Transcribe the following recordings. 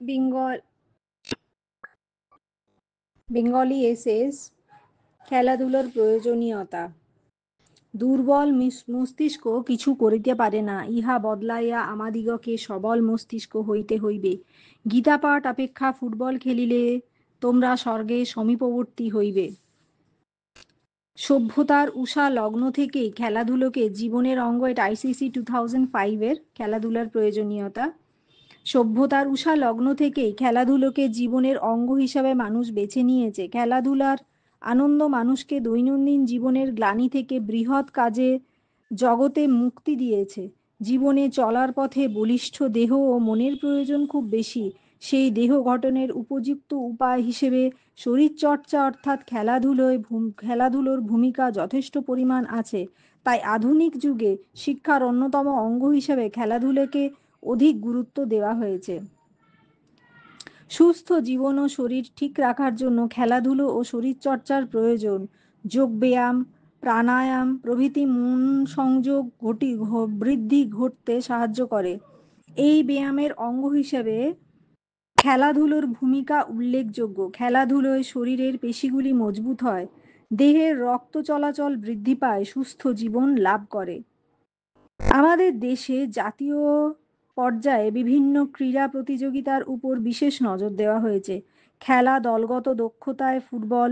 Bengal Bengali essays খেলাধুলার প্রয়োজনীয়তা। দুর্বল মস্তিষ্ক কিছু করিতে পারে না, ইহা বদলাইয়া আমাদিগকে সবল মস্তিষ্ক হইতে হইবে। গীতা পাঠ অপেক্ষা ফুটবল খেলিলে তোমরা স্বর্গে সমীপবর্তী হইবে। সভ্যতার উষা লগ্ন থেকেই খেলাধুলোকে জীবনের অঙ্গ, এটা আইসিসি 2005-এর খেলাধুলার প্রয়োজনীয়তা। সভ্যতার উষা লগ্ন থেকেই খেলাধুলোকে জীবনের অঙ্গ হিসাবে মানুষ বেছে নিয়েছে। খেলাধুলার আনন্দ মানুষকে দৈনন্দিন জীবনের গ্লানি থেকে বৃহৎ কাজে জগতে মুক্তি দিয়েছে। জীবনে চলার পথে বলিষ্ঠ দেহ ও মনের প্রয়োজন খুব বেশি। সেই দেহ গঠনের উপযুক্ত উপায় হিসেবে শরীরচর্চা অর্থাৎ খেলাধুলোর ভূমিকা যথেষ্ট পরিমাণ আছে। তাই আধুনিক যুগে শিক্ষার অন্যতম অঙ্গ হিসেবে খেলাধুলাকে অধিক গুরুত্ব দেওয়া হয়েছে। সুস্থ জীবন ও শরীর ঠিক রাখার জন্য খেলাধুলো ও শরীরচর্চার প্রয়োজন। যোগব্যায়াম, প্রাণায়াম প্রভৃতি মন সংযোগ বৃদ্ধি ঘটতে সাহায্য করে। এই ব্যায়ামের অঙ্গ হিসেবে খেলাধুলোর ভূমিকা উল্লেখযোগ্য। খেলাধুলোয় শরীরের পেশিগুলি মজবুত হয়, দেহের রক্ত চলাচল বৃদ্ধি পায়, সুস্থ জীবন লাভ করে। আমাদের দেশে জাতীয় পর্যায়ে বিভিন্ন ক্রীড়া প্রতিযোগিতার উপর বিশেষ নজর দেওয়া হয়েছে। খেলা দলগত দক্ষতায় ফুটবল,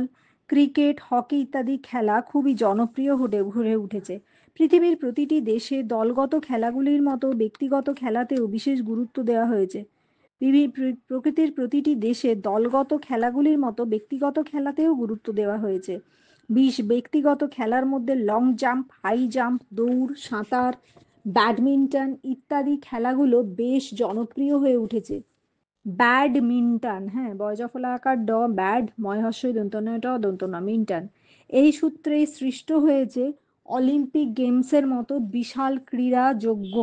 ক্রিকেট, হকি ইত্যাদি খেলা খুবই জনপ্রিয় হয়ে উঠেছে। পৃথিবীর প্রতিটি দেশে দলগত খেলাগুলির মতো ব্যক্তিগত খেলাতেও বিশেষ গুরুত্ব দেওয়া হয়েছে। প্রকৃতির প্রতিটি দেশে দলগত খেলাগুলির মতো ব্যক্তিগত খেলাতেও গুরুত্ব দেওয়া হয়েছে। ব্যক্তিগত খেলার মধ্যে লং জাম্প, হাই জাম্প, দৌড়, সাঁতার, ব্যাডমিন্টন ইত্যাদি খেলাগুলো বেশ জনপ্রিয় হয়ে উঠেছে। ব্যাডমিন্টন, হ্যাঁ, বয়জফলা আকার ড, ব্যাড ময়হস্যই দন্তন্য ট দন্তন্য মিন্টন, এই সূত্রেই সৃষ্ট হয়েছে অলিম্পিক গেমসের মতো বিশাল ক্রীড়া যজ্ঞ।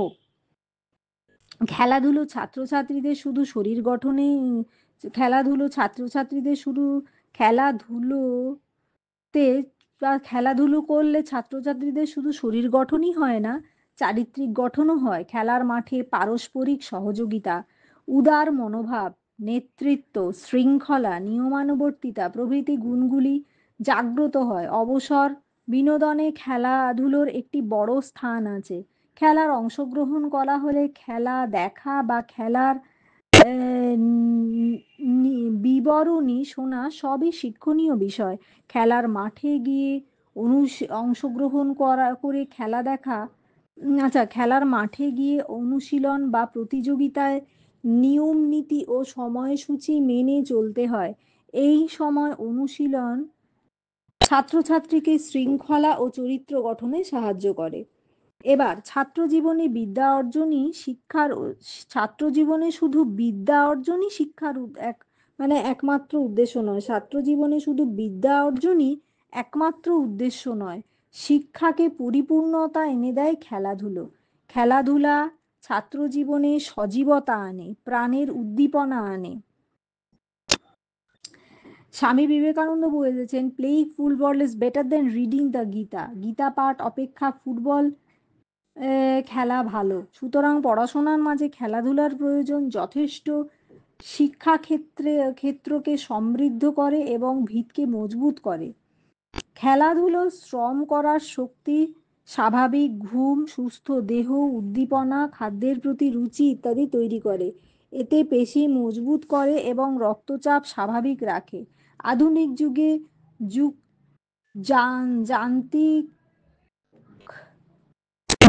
খেলাধুলো ছাত্রছাত্রীদের শুধু শরীর গঠনে খেলাধুলো ছাত্রছাত্রীদের শুধু খেলাধুলোতে বা খেলাধুলো করলে ছাত্রছাত্রীদের শুধু শরীর গঠনই হয় না, চারিত্রিক গঠনও হয়। খেলার মাঠে পারস্পরিক সহযোগিতা, উদার মনোভাব, নেতৃত্ব, শৃঙ্খলা, নিয়মানুবর্তিতা প্রভৃতি গুণগুলি জাগ্রত হয়। অবসর বিনোদনে খেলাধুলোর একটি বড় স্থান আছে। খেলার অংশগ্রহণ করা হলে খেলা দেখা বা খেলার বিবরণী শোনা সবই শিক্ষণীয় বিষয়। খেলার মাঠে গিয়ে অংশগ্রহণ করে খেলা দেখা, খেলার মাঠে গিয়ে অনুশীলন বা প্রতিযোগিতায় নিয়ম নীতি ও সময়সূচি মেনে চলতে হয়। এই সময় অনুশীলন ছাত্রছাত্রীকে শৃঙ্খলা ও চরিত্র গঠনে সাহায্য করে। এবার ছাত্র জীবনে বিদ্যা অর্জনই শিক্ষার ছাত্র জীবনে শুধু বিদ্যা অর্জনই শিক্ষার একমাত্র উদ্দেশ্য নয়। ছাত্র জীবনে শুধু বিদ্যা অর্জনই একমাত্র উদ্দেশ্য নয়, শিক্ষাকে পরিপূর্ণতা এনে দেয় খেলাধুলো। খেলাধুলা ছাত্র জীবনে সজীবতা আনে, প্রাণের উদ্দীপনা আনে। স্বামী বিবেকানন্দ বলেছেন, playing football is better then reading the Gita. Gita পাঠ অপেক্ষা ফুটবল খেলা ভালো। সুতরাং পড়াশোনার মাঝে খেলাধুলার প্রয়োজন যথেষ্ট। শিক্ষা ক্ষেত্রকে সমৃদ্ধ করে এবং ভিতকে মজবুত করে। খেলাধুলো শ্রম করার শক্তি, স্বাভাবিক ঘুম, সুস্থ দেহ, উদ্দীপনা, খাদ্যের প্রতি রুচি ইত্যাদি তৈরি করে। এতে পেশি মজবুত করে এবং রক্তচাপ স্বাভাবিক রাখে। আধুনিক যুগে যুগ যান্ত্রিক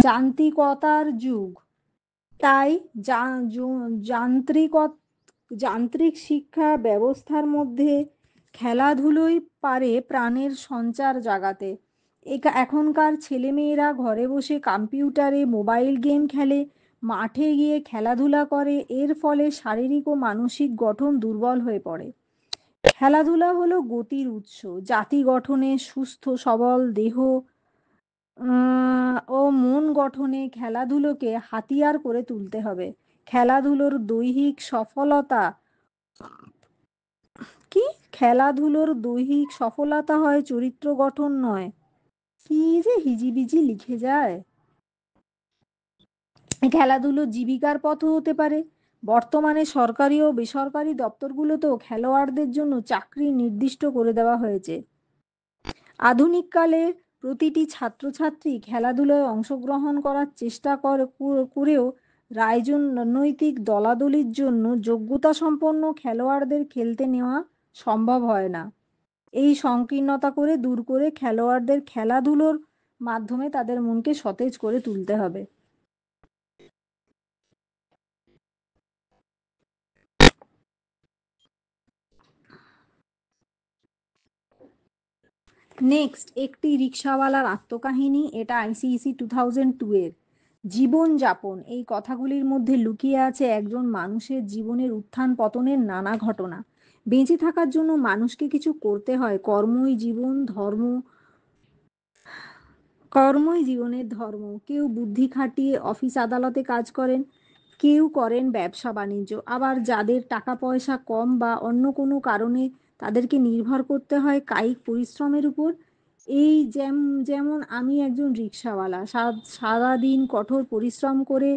যান্ত্রিকতার যুগ, তাই যান্ত্রিক শিক্ষা ব্যবস্থার মধ্যে খেলাধুলোই পারে প্রাণের সঞ্চার জাগাতে। এখনকার ছেলেমেয়েরা ঘরে বসে কম্পিউটারে মোবাইল গেম খেলে, মাঠে গিয়ে খেলাধুলা করে। এর ফলে শারীরিক ও মানসিক গঠন দুর্বল হয়ে পড়ে। খেলাধুলা হলো গতির উৎস। জাতি গঠনে সুস্থ সবল দেহ ও মন গঠনে খেলাধুলোকে হাতিয়ার করে তুলতে হবে। খেলাধুলোর দৈহিক সফলতা কি খেলাধুলোর দৈহিক সফলতা হয় চরিত্র গঠন নয়। কি যে হিজিবিজি লিখে যায়। খেলাধুলো জীবিকার পথও হতে পারে। বর্তমানে সরকারি ও বেসরকারি দপ্তরগুলোতেও খেলোয়াড়দের জন্য চাকরি নির্দিষ্ট করে দেওয়া হয়েছে। আধুনিক কালে প্রতিটি ছাত্রছাত্রী খেলাধুলায় অংশগ্রহণ করার চেষ্টা করেও রাজনৈতিক দলাদলির জন্য যোগ্যতা সম্পন্ন খেলোয়াড়দের খেলতে নেওয়া সম্ভব হয় না। এই সংকীর্ণতা দূর করে খেলোয়াড়দের খেলাধুলোর মাধ্যমে তাদের মনকে সতেজ করে তুলতে হবে। নেক্সট, একটি রিক্সাওয়ালার আত্মকাহিনী। এটা ICEC 2002 এর। জীবনযাপন, এই কথাগুলির মধ্যে লুকিয়ে আছে একজন মানুষের জীবনের উত্থান পতনের নানা ঘটনা। বেঁচে থাকার জন্য মানুষকে কিছু করতে হয়। কর্মই জীবনের ধর্ম। কেউ বুদ্ধি খাটিয়ে অফিস আদালতে কাজ করেন, কেউ করেন ব্যবসা বাণিজ্য, আবার যাদের টাকা পয়সা কম বা অন্য কোনো কারণে তাদেরকে নির্ভর করতে হয় কায়িক পরিশ্রমের উপর। এই যেমন আমি একজন রিক্সাওয়ালা, সারাদিন কঠোর পরিশ্রম করে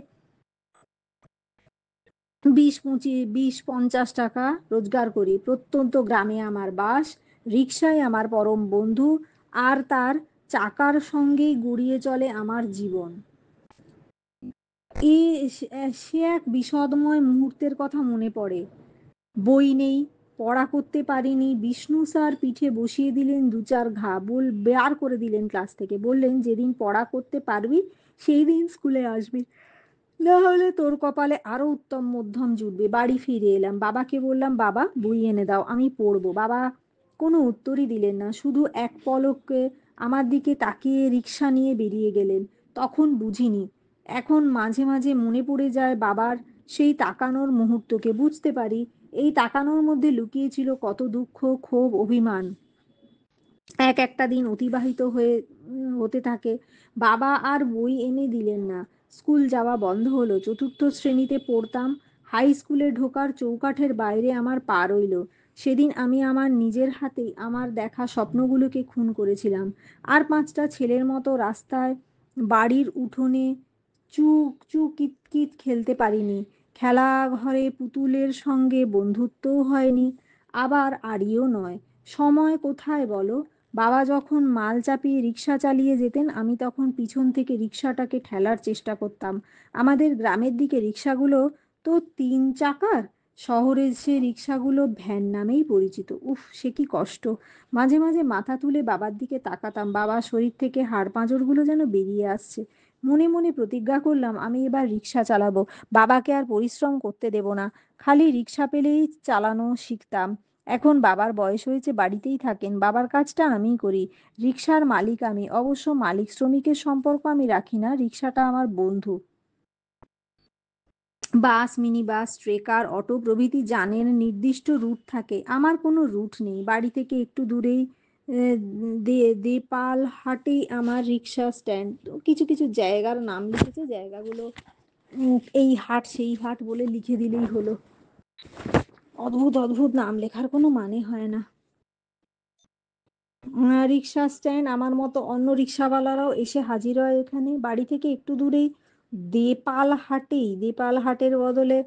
20-50 টাকা রোজগার করি। প্রত্যন্ত গ্রামে আমার বাস, রিক্সায় আমার পরম বন্ধু, আর তার চাকার সঙ্গেই গড়িয়ে চলে আমার জীবন। সে এক বিষাদময় মুহূর্তের কথা মনে পড়ে। বই নেই, পড়া করতে পারিনি। বিষ্ণু স্যার পিঠে বসিয়ে দিলেন 2-4 ঘা, বের করে দিলেন ক্লাস থেকে। বললেন, যেদিন পড়া করতে পারবি সেই দিন স্কুলে আসবি, না হলে তোর কপালে আরো উত্তম মধ্যম জুটবে। বাড়ি ফিরে এলাম, বাবাকে বললাম, বাবা বই এনে দাও, আমি পড়বো। বাবা কোনো উত্তরই দিলেন না, শুধু এক পলকে আমার দিকে তাকিয়ে রিক্সা নিয়ে বেরিয়ে গেলেন। তখন বুঝিনি, এখন মাঝে মাঝে মনে পড়ে যায় বাবার সেই তাকানোর মুহূর্তকে। বুঝতে পারি এই তাকানোর মধ্যে লুকিয়ে ছিল কত দুঃখ, ক্ষোভ, অভিমান। একটা দিন অতিবাহিত হতে থাকে। বাবা আর বই এনে দিলেন না। স্কুল যাওয়া বন্ধ হলো। চতুর্থ শ্রেণীতে পড়তাম। হাই স্কুলে ঢোকার চৌকাঠের বাইরে আমার পা রইল। সেদিন আমি আমার নিজের হাতেই আমার দেখা স্বপ্নগুলোকে খুন করেছিলাম। আর 5টা ছেলের মতো রাস্তায়, বাড়ির উঠোনে চুক চুক কিতকিত খেলতে পারিনি। খেলা ঘরে পুতুলের সঙ্গে বন্ধুত্বও হয়নি, আবার আড়িও নয়। সময় কোথায় বলো? বাবা যখন মাল চাপিয়ে রিক্সা চালিয়ে যেতেন, আমি তখন পিছন থেকে রিক্সাটাকে ঠেলার চেষ্টা করতাম। আমাদের গ্রামের দিকে রিক্সাগুলো তো 3 চাকার, শহরে সে রিক্সাগুলো ভ্যান নামেই পরিচিত। উফ, সে কি কষ্ট! মাঝে মাঝে মাথা তুলে বাবার দিকে তাকাতাম। বাবার শরীর থেকে হাড় পাঁজরগুলো যেন বেরিয়ে আসছে। মনে মনে প্রতিজ্ঞা করলাম, আমি এবার রিক্সা চালাবো, বাবাকে আর পরিশ্রম করতে দেব না। খালি রিক্সা পেলেই চালানো শিখতাম। এখন বাবার বয়স হয়েছে, বাড়িতেই থাকেন, বাবার কাজটা আমিই করি। রিক্সার মালিক আমি। অবশ্য মালিক শ্রমিকের সম্পর্ক আমি রাখি না, রিক্সাটা আমার বন্ধু। বাস, মিনি বাস, ট্রেকার, অটো প্রভৃতি যানের নির্দিষ্ট রুট থাকে। আমার কোনো রুট নেই। বাড়ি থেকে একটু দূরেই দেপাল হাটেই আমার রিক্সা স্ট্যান্ড। তো কিছু কিছু জায়গার নাম লিখেছে, জায়গাগুলো এই হাট সেই হাট বলে লিখে দিলেই হলো। অদ্ভুত অদ্ভুত নাম লেখার কোনো মানে হয় না। রিক্সা স্ট্যান্ড, আমার মতো অন্য রিক্সাওয়ালারাও এসে হাজির হয় এখানে। বাড়ি থেকে একটু দূরেই দেপাল হাটের বদলে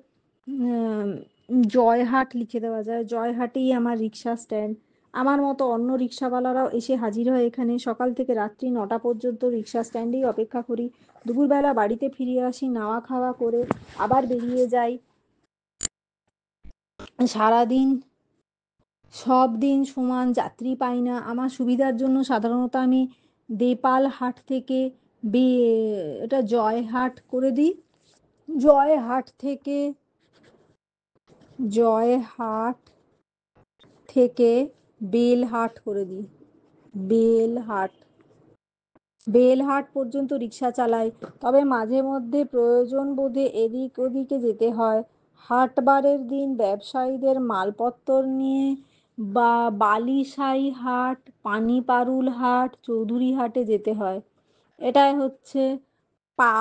জয়হাট লিখে দেওয়া যায়। জয়হাটেই আমার রিক্সা স্ট্যান্ড। আমার মতো অন্য রিক্সাওয়ালারাও এসে হাজির হয় এখানে। সকাল থেকে রাত্রি 9টা পর্যন্ত রিক্সা স্ট্যান্ডেই অপেক্ষা করি। দুপুরবেলা বাড়িতে ফিরে আসি, নাওয়া খাওয়া করে আবার বেরিয়ে যাই। সারাদিন সব দিন সমান যাত্রী পাই না। আমার সুবিধার জন্য সাধারণত আমি দেপালহাট থেকে বে এটা জয়হাট করে দিই। জয়হাট থেকে জয়হাট থেকে বেলহাট করে দিই। বেলহাট বেলহাট পর্যন্ত রিক্সা চালাই। তবে মাঝে মধ্যে প্রয়োজন বোধে এদিক ওদিকে যেতে হয়। হাটবারের দিন ব্যবসায়ীদের মালপত্তর নিয়ে বা বালিশাই হাট, পানিপারুল হাট, চৌধুরী হাটে যেতে হয়। এটাই হচ্ছে পা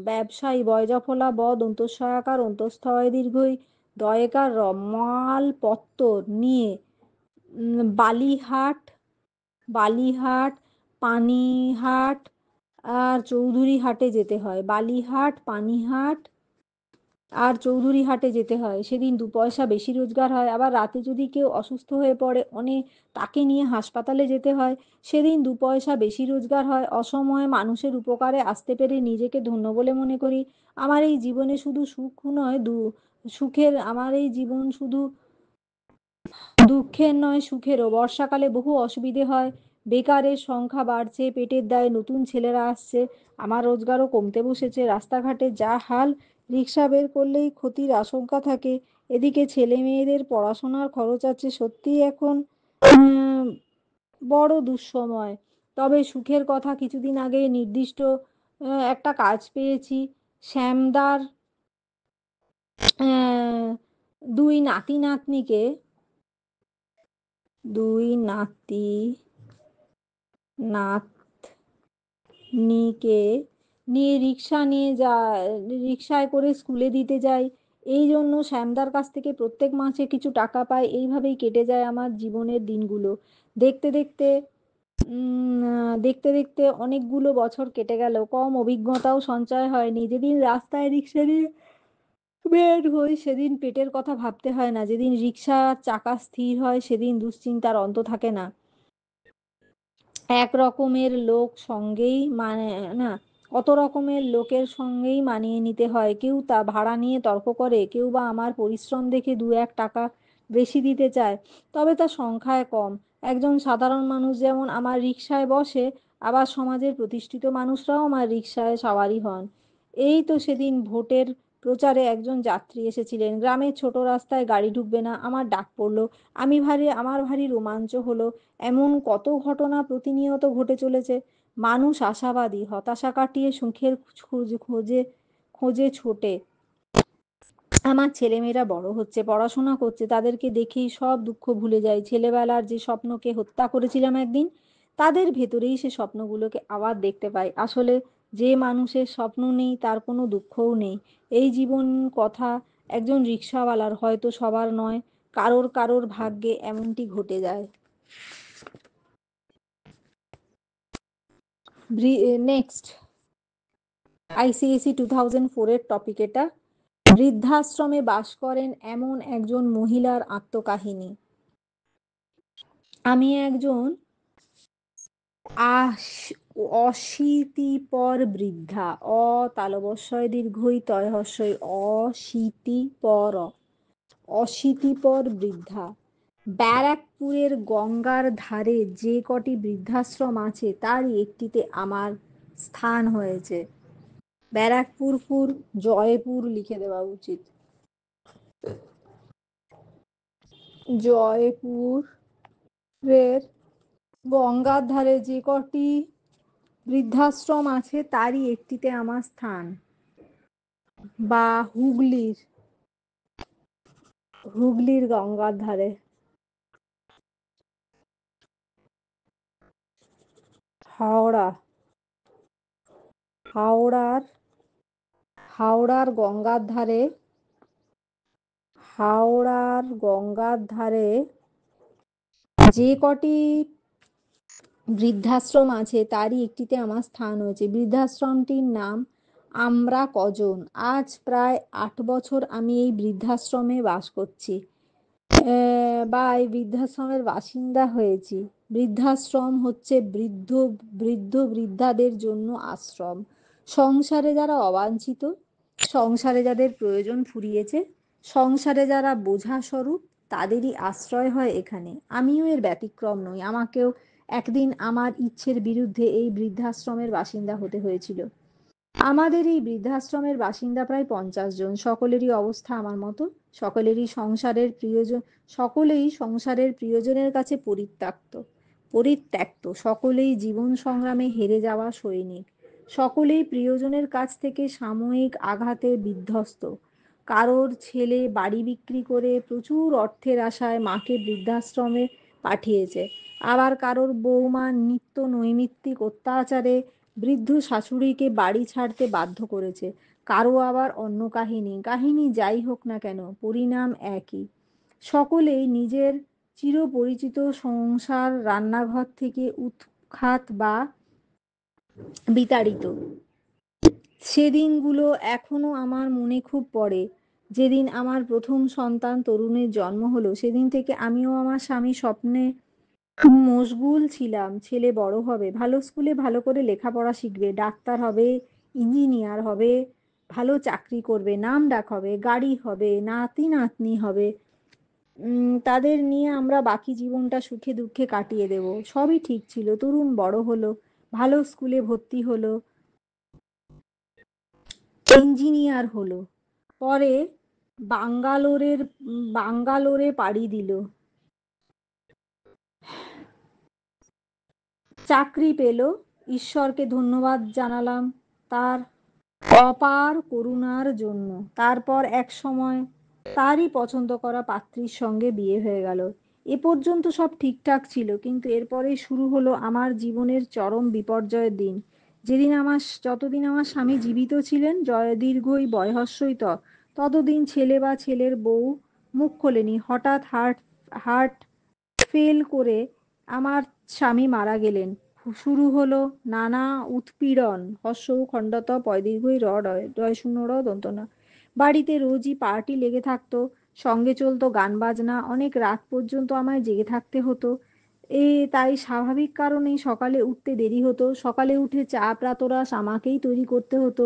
ব্যবসায়ী বয়জফলা বদ অন্তঃসহায়াকার অন্তঃস্থ হয় দীর্ঘই দয়েকার মালপত্তর নিয়ে বালিহাট, বালিহাট, পানিহাট আর চৌধুরী হাটে যেতে হয়। বালিহাট, পানিহাট, আর চৌধুরী হাটে যেতে হয়, সেদিন 2 পয়সা বেশি রোজগার হয়। আবার রাতে যদি কেউ অসুস্থ হয়ে পড়ে তাকে নিয়ে হাসপাতালে যেতে হয়, সেদিন 2 পয়সা বেশি রোজগার হয়। অসময়ে মানুষের উপকারে আসতে পেরে নিজেকে ধন্য বলে মনে করি। আমার এই জীবনে শুধু সুখ নয়, আমার এই জীবন শুধু দুঃখের নয়, সুখেরও। বর্ষাকালে বহু অসুবিধে হয়, বেকারের সংখ্যা বাড়ছে, পেটের দায়ে নতুন ছেলেরা আসছে, আমার রোজগারও কমতে বসেছে। রাস্তাঘাটে যা হাল, রিক্সা বের করলেই ক্ষতির আশঙ্কা থাকে। এদিকে ছেলে মেয়েদের পড়াশোনার খরচ আছে। সত্যিই এখন বড় দুঃসময়। তবে সুখের কথা, কিছুদিন আগে নির্দিষ্ট একটা কাজ পেয়েছি। শ্যামদার আহ, দুই নাতি নাতনিকে দুই নাতি নাতনিকে নিয়ে রিক্সায় করে স্কুলে দিতে যাই। এই জন্য শ্যামদার কাছ থেকে প্রত্যেক মাসে কিছু টাকা পাই। এইভাবেই কেটে যায় আমার জীবনের দিনগুলো। দেখতে দেখতে দেখতে দেখতে অনেকগুলো বছর কেটে গেল, কম অভিজ্ঞতাও সঞ্চয় হয়নি। যেদিন রাস্তায় রিক্সা নিয়ে বের হই, সেদিন পেটের কথা ভাবতে হয় না। যেদিন রিক্সার চাকা স্থির হয়, সেদিন দুশ্চিন্তার অন্ত থাকে না। এক রকমের লোক সঙ্গেই মানে না কত রকমের লোকের সঙ্গেই মানিয়ে নিতে হয়। কেউ তা ভাড়া নিয়ে তর্ক করে, কেউ বা আমার পরিশ্রম দেখে 2-1 টাকা বেশি দিতে চায়, তবে তা সংখ্যায় কম। একজন সাধারণ মানুষ যেমন আমার রিকশায় বসে, আবার সমাজের প্রতিষ্ঠিত মানুষরাও আমার রিকশায় সাওয়ারি হন। এই তো সেদিন ভোটের প্রচারে একজন যাত্রী এসেছিলেন। গ্রামের ছোট রাস্তায় গাড়ি ঢুকবে না, আমার ডাক পড়লো। আমার ভারী রোমাঞ্চ হলো। এমন কত ঘটনা প্রতিনিয়ত ঘটে চলেছে। মানুষ আশাবাদী, হতাশা কাটিয়ে সুখের খোঁজে খোঁজে ছোটে। আমার ছেলেমেয়েরা বড় হচ্ছে, পড়াশোনা করছে, তাদেরকে দেখেই সব দুঃখ ভুলে যাই। ছেলেবেলার যে স্বপ্নকে হত্যা করেছিলাম একদিন, তাদের ভেতরেই সে স্বপ্নগুলোকে আবার দেখতে পাই। আসলে যে মানুষের স্বপ্ন নেই, তার কোনো দুঃখও নেই। এই জীবন কথা একজন রিক্সাওয়ালার, হয়তো সবার নয়, কারোর কারোর ভাগ্যে এমনটি ঘটে যায়। নেক্সট, আইসিএসি 2004-এর টপিক এটা। বৃদ্ধাশ্রমে বাস করেন এমন একজন মহিলার আত্মকাহিনী। আমি একজন অশীতিপর বৃদ্ধা, তালবস্যয় দীর্ঘই তয় হস্যই অশীতিপর বৃদ্ধা। ব্যারাকপুরের গঙ্গার ধারে যে কটি বৃদ্ধাশ্রম আছে, তারই একটিতে আমার স্থান হয়েছে। জয়পুর লিখে দেওয়া উচিত। জয়পুরের গঙ্গার ধারে যে কটি বৃদ্ধাশ্রম আছে, তারই একটিতে আমার স্থান। বা হুগলির গঙ্গার ধারে। হাওড়া হাওড়ার হাওড়ার গঙ্গার ধারে হাওড়ার গঙ্গার ধারে যে কটি বৃদ্ধাশ্রম আছে, তারই একটিতে আমার স্থান হয়েছে। বৃদ্ধাশ্রমটির নাম আমরা কজন। আজ প্রায় 8 বছর আমি এই বৃদ্ধাশ্রমে বাস করছি, বা এই বৃদ্ধাশ্রমের বাসিন্দা হয়েছি। বৃদ্ধাশ্রম হচ্ছে বৃদ্ধাদের জন্য আশ্রম। সংসারে যারা অবাঞ্ছিত, সংসারে যাদের প্রয়োজন ফুরিয়েছে, সংসারে যারা বোঝা স্বরূপ, তাদেরই আশ্রয় হয় এখানে। আমিও এর ব্যতিক্রম নই। আমাকেও একদিন আমার ইচ্ছের বিরুদ্ধে এই বৃদ্ধাশ্রমের বাসিন্দা হতে হয়েছিল। আমাদের এই বৃদ্ধাশ্রমের বাসিন্দা প্রায় 50 জন। সকলেরই অবস্থা আমার মতো। সকলেই সংসারের প্রিয়জনের কাছে পরিত্যক্ত। সকলেই জীবন সংগ্রামে হেরে যাওয়া সৈনিক। সকলেই প্রিয়জনের কাছ থেকে সাময়িক আঘাতে বিধ্বস্ত। কারোর ছেলে বাড়ি বিক্রি করে প্রচুর অর্থের আশায় মাকে বৃদ্ধাশ্রমে পাঠিয়েছে। আবার কারোর বৌমা নিত্য নৈমিত্তিক অত্যাচারে বৃদ্ধ শাশুড়িকে বাড়ি ছাড়তে বাধ্য করেছে। কারো আবার অন্য কাহিনী যাই হোক না কেন, পরিণাম একই। সকলেই নিজের চিরপরিচিত সংসার রান্নাঘর থেকে উৎখাত বা বিতাড়িত। সেদিনগুলো এখনো আমার মনে খুব পড়ে। যেদিন আমার প্রথম সন্তান তরুণের জন্ম হলো সেদিন থেকে আমিও আমার স্বামী স্বপ্নে মশগুল ছিলাম। ছেলে বড় হবে, ভালো স্কুলে ভালো করে লেখাপড়া শিখবে, ডাক্তার হবে, ইঞ্জিনিয়ার হবে, ভালো চাকরি করবে, নামডাক হবে, গাড়ি হবে, নাতি নাতনি হবে। তাদের নিয়ে আমরা বাকি জীবনটা সুখে দুঃখে কাটিয়ে দেব। সবই ঠিক ছিল। তরুণ বড় হলো, ভালো স্কুলে ভর্তি হলো, ইঞ্জিনিয়ার হলো। পরে বাঙ্গালোরে পাড়ি দিল, চাকরি পেল। ঈশ্বরকে ধন্যবাদ জানালাম তার অপার করুণার জন্য। তারপর এক সময় তারই পছন্দ করা পাত্রীর সঙ্গে বিয়ে হয়ে গেল। এ পর্যন্ত সব ঠিকঠাক ছিল, কিন্তু এরপরেই শুরু হলো আমার জীবনের চরম বিপর্যয়ের দিন। যতদিন আমার স্বামী জীবিত ছিলেন, দীর্ঘই বয়স্যই ততদিন ছেলে বা ছেলের বউ মুখ খোলেনি। হঠাৎ হার্ট ফেল করে আমার স্বামী মারা গেলেন। শুরু হলো নানা উৎপীড়ন। হর্ষ খণ্ডত পয় দীর্ঘই র ডয় ডয় শূন্য র দন্ত ন। বাড়িতে রোজই পার্টি লেগে থাকতো, সঙ্গে চলতো গান বাজনা, অনেক রাত পর্যন্ত আমায় জেগে থাকতে হতো। তাই স্বাভাবিক কারণেই সকালে উঠতে দেরি হতো। সকালে উঠে চা প্রাতরাশ আমাকেই তৈরি করতে হতো।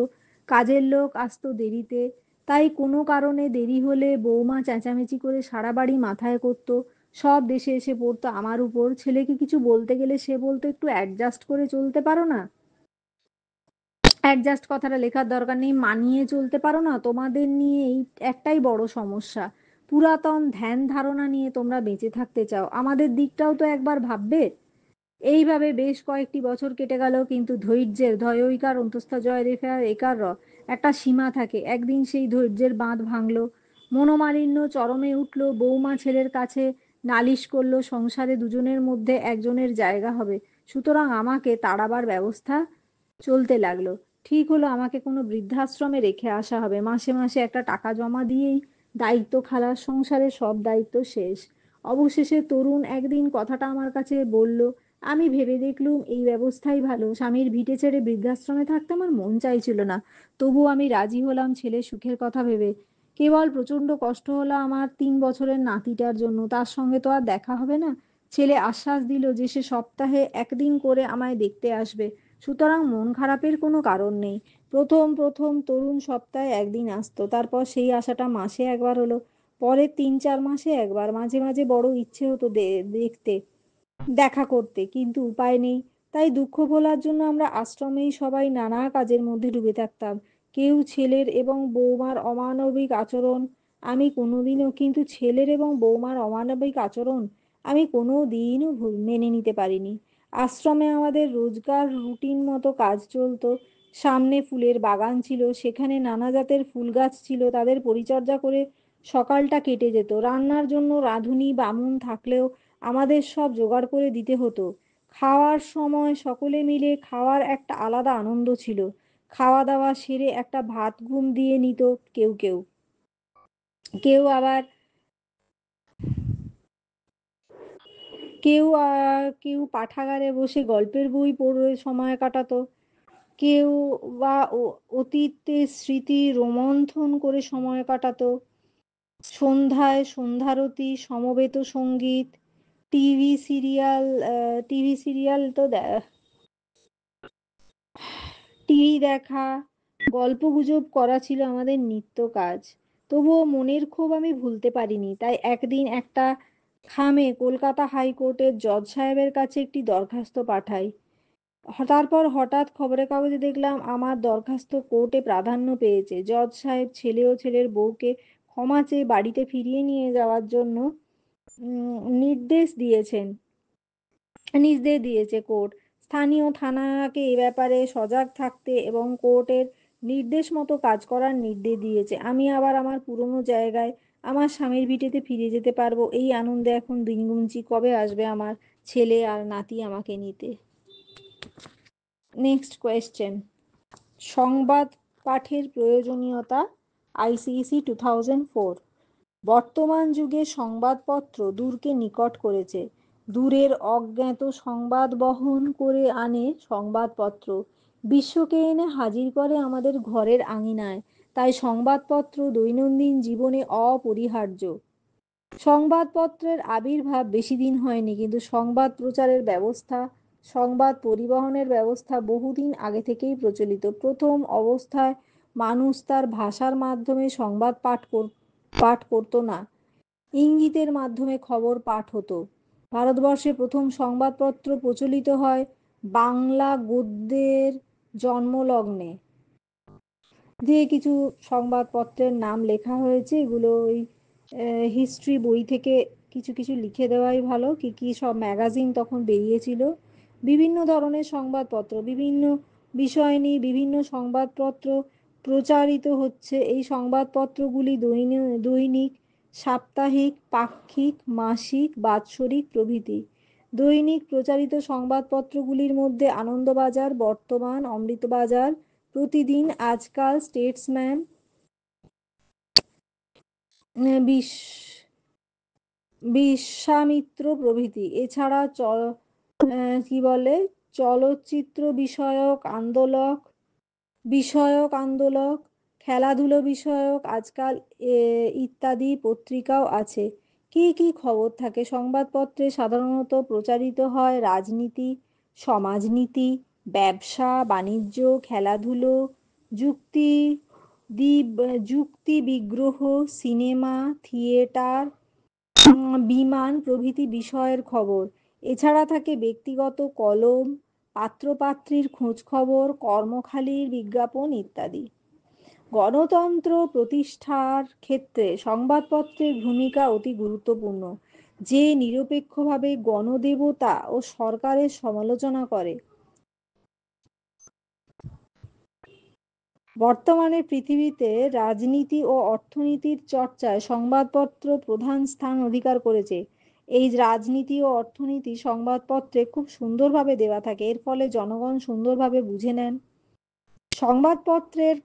কাজের লোক আসতো দেরিতে, তাই কোনো কারণে দেরি হলে বৌমা চেঁচামেচি করে সারা বাড়ি মাথায় করতো। সব দেশে এসে পড়তো আমার উপর। ছেলেকে কিছু বলতে গেলে সে বলতো, একটু অ্যাডজাস্ট করে চলতে পারো না? অ্যাডজাস্ট কথাটা লেখার দরকার নেই, মানিয়ে চলতে পারো না? তোমাদের নিয়ে এই একটাই বড় সমস্যা, পুরাতন ধ্যান ধারণা নিয়ে তোমরা বেঁচে থাকতে চাও, আমাদের দিকটাও তো একবার ভাববে। এইভাবে বেশ কয়েকটি বছর কেটে গেল, কিন্তু ধৈর্যের ধয়ৈকার অন্তস্থ জয় রেফা একার একটা সীমা থাকে। একদিন সেই ধৈর্যের বাঁধ ভাঙলো, মনোমালিন্য চরমে উঠল। বৌমা ছেলের কাছে নালিশ করলো সংসারে দুজনের মধ্যে একজনের জায়গা হবে, সুতরাং আমাকে তাড়াবার ব্যবস্থা চলতে লাগলো। ঠিক হলো আমাকে কোনো বৃদ্ধাশ্রমে রেখে আসা হবে, মাসে মাসে একটা টাকা জমা দিয়েই দায়িত্ব খালাস, সংসারের সব দায়িত্ব শেষ। অবশেষে তরুণ একদিন কথাটা আমার কাছে বলল। আমি ভেবে দেখলুম এই ব্যবস্থাই ভালো। স্বামীর ভিটে ছেড়ে বৃদ্ধাশ্রমে থাকতে আমার মন চাইছিল না, তবু আমি রাজি হলাম ছেলের সুখের কথা ভেবে। কেবল প্রচণ্ড কষ্ট হলো আমার 3 বছরের নাতিটার জন্য, তার সঙ্গে তো আর দেখা হবে না। ছেলে আশ্বাস দিল যে সে সপ্তাহে একদিন করে আমায় দেখতে আসবে, সুতরাং মন খারাপের কোনো কারণ নেই। প্রথম প্রথম তরুণ সপ্তাহে একদিন আসতো, তারপর সেই আশাটা মাসে একবার হলো, পরের 3-4 মাসে একবার। মাঝে মাঝে বড় ইচ্ছে হতো দেখতে, দেখা করতে, কিন্তু উপায় নেই। তাই দুঃখ ভোলার জন্য আমরা আশ্রমেই সবাই নানা কাজের মধ্যে ডুবে থাকতাম। কেউ ছেলের এবং বৌমার অমানবিক আচরণ আমি কোনোদিনও কিন্তু ছেলের এবং বৌমার অমানবিক আচরণ আমি কোনো দিনও মেনে নিতে পারিনি। আশ্রমে আমাদের রোজকার রুটিন মতো কাজ চলতো। সামনে ফুলের বাগান ছিল, সেখানে নানা জাতের ফুল গাছ ছিল, তাদের পরিচর্যা করে সকালটা কেটে যেত। রান্নার জন্য রাঁধুনি বামুন থাকলেও আমাদের সব জোগাড় করে দিতে হতো। খাওয়ার সময় সকলে মিলে খাওয়ার একটা আলাদা আনন্দ ছিল। খাওয়া দাওয়া সেরে একটা ভাত ঘুম দিয়ে নিত কেউ কেউ, কেউ আবার কেউ পাঠাগারে বসে গল্পের বই পড়ে সময় কাটাতো। কেউ বা অতীতের স্মৃতি রোমন্থন করে সময় কাটাতো। সন্ধ্যায় সন্ধ্যারতি, সমবেত সঙ্গীত, টিভি সিরিয়াল টিভি সিরিয়াল তো টিভি দেখা, গল্পগুজব করা ছিল আমাদের নিত্য কাজ। তবুও মনের ক্ষোভ আমি ভুলতে পারিনি। তাই একদিন একটা খামে কলকাতা হাইকোর্টের জজ সাহেবের কাছে একটি দরখাস্ত পাঠাই। তারপর হঠাৎ খবরের কাগজে দেখলাম আমার দরখাস্ত কোর্টে প্রাধান্য পেয়েছে। জজ সাহেব ছেলে ও ছেলের বউকে ক্ষমা চেয়ে বাড়িতে ফিরিয়ে নিয়ে যাওয়ার জন্য নির্দেশ দিয়েছেন। নির্দেশ দিয়েছে কোর্ট। স্থানীয় থানাকে এ ব্যাপারে সজাগ থাকতে এবং কোর্টের নির্দেশ মতো কাজ করার নির্দেশ দিয়েছে। আমি আবার আমার পুরনো জায়গায় আমার স্বামীর ভিটেতে ফিরে যেতে পারবো। এই আনন্দে এখন দিন গুনছি, কবে আসবে আমার ছেলে আর নাতি আমাকে নিতে। Next question. সংবাদ পাঠের প্রয়োজনীয়তা, আইসিএসি 2004। বর্তমান যুগে সংবাদপত্র দূরকে নিকট করেছে। দূরের অজ্ঞাত সংবাদ বহন করে আনে সংবাদপত্র, বিশ্বকে এনে হাজির করে আমাদের ঘরের আঙিনায়। তাই সংবাদপত্র দৈনন্দিন জীবনে অপরিহার্য। সংবাদপত্রের আবির্ভাব বেশি দিন হয়নি, কিন্তু সংবাদ প্রচারের ব্যবস্থা, সংবাদ পরিবহনের ব্যবস্থা বহুদিন আগে থেকেই প্রচলিত। প্রথম অবস্থায় মানুষ তার ভাষার মাধ্যমে সংবাদ পাঠ করতো না, ইঙ্গিতের মাধ্যমে খবর পাঠ হতো। ভারতবর্ষে প্রথম সংবাদপত্র প্রচলিত হয় বাংলা গদ্যের জন্মলগ্নে। দিয়ে কিছু সংবাদপত্রের নাম লেখা হয়েছে, এগুলো ওই হিস্ট্রি বই থেকে কিছু কিছু লিখে দেওয়াই ভালো, কি কি সব ম্যাগাজিন তখন বেরিয়েছিল। বিভিন্ন ধরনের সংবাদপত্র, বিভিন্ন বিষয় নিয়ে বিভিন্ন সংবাদপত্র প্রচারিত হচ্ছে। এই সংবাদপত্রগুলি দৈনিক, সাপ্তাহিক, পাক্ষিক, মাসিক, বাৎসরিক প্রভৃতি। দৈনিক প্রচারিত সংবাদপত্রগুলির মধ্যে আনন্দবাজার, বর্তমান, অমৃতবাজার, প্রতিদিন, আজকাল, স্টেটসম্যান, বিশ্বামিত্র প্রভৃতি। এছাড়া কি বলে, চলচ্চিত্র বিষয়ক আন্দোলক, খেলাধুলো বিষয়ক, আজকাল ইত্যাদি পত্রিকাও আছে। কি কি খবর থাকে সংবাদপত্রে? সাধারণত প্রচারিত হয় রাজনীতি, সমাজনীতি, ব্যবসা বাণিজ্য, খেলাধুলো, যুক্তি যুক্তি বিগ্রহ, সিনেমা, থিয়েটার, বিমান প্রভৃতি বিষয়ের খবর। এছাড়া থাকে ব্যক্তিগত কলম, পাত্রপাত্রীর খোঁজখবর, কর্মখালির বিজ্ঞাপন ইত্যাদি। গণতন্ত্র প্রতিষ্ঠার ক্ষেত্রে সংবাদপত্রের ভূমিকা অতি গুরুত্বপূর্ণ। যে নিরপেক্ষভাবে গণদেবতা ও সরকারের সমালোচনা করে। বর্তমানে পৃথিবীতে রাজনীতি ও অর্থনীতির চর্চায় সংবাদপত্র প্রধান স্থান অধিকার করেছে। এই রাজনীতি ও অর্থনীতি সংবাদপত্রে খুব সুন্দরভাবে দেওয়া থাকে, এর ফলে জনগণ সুন্দরভাবে বুঝে নেন। সংবাদপত্রের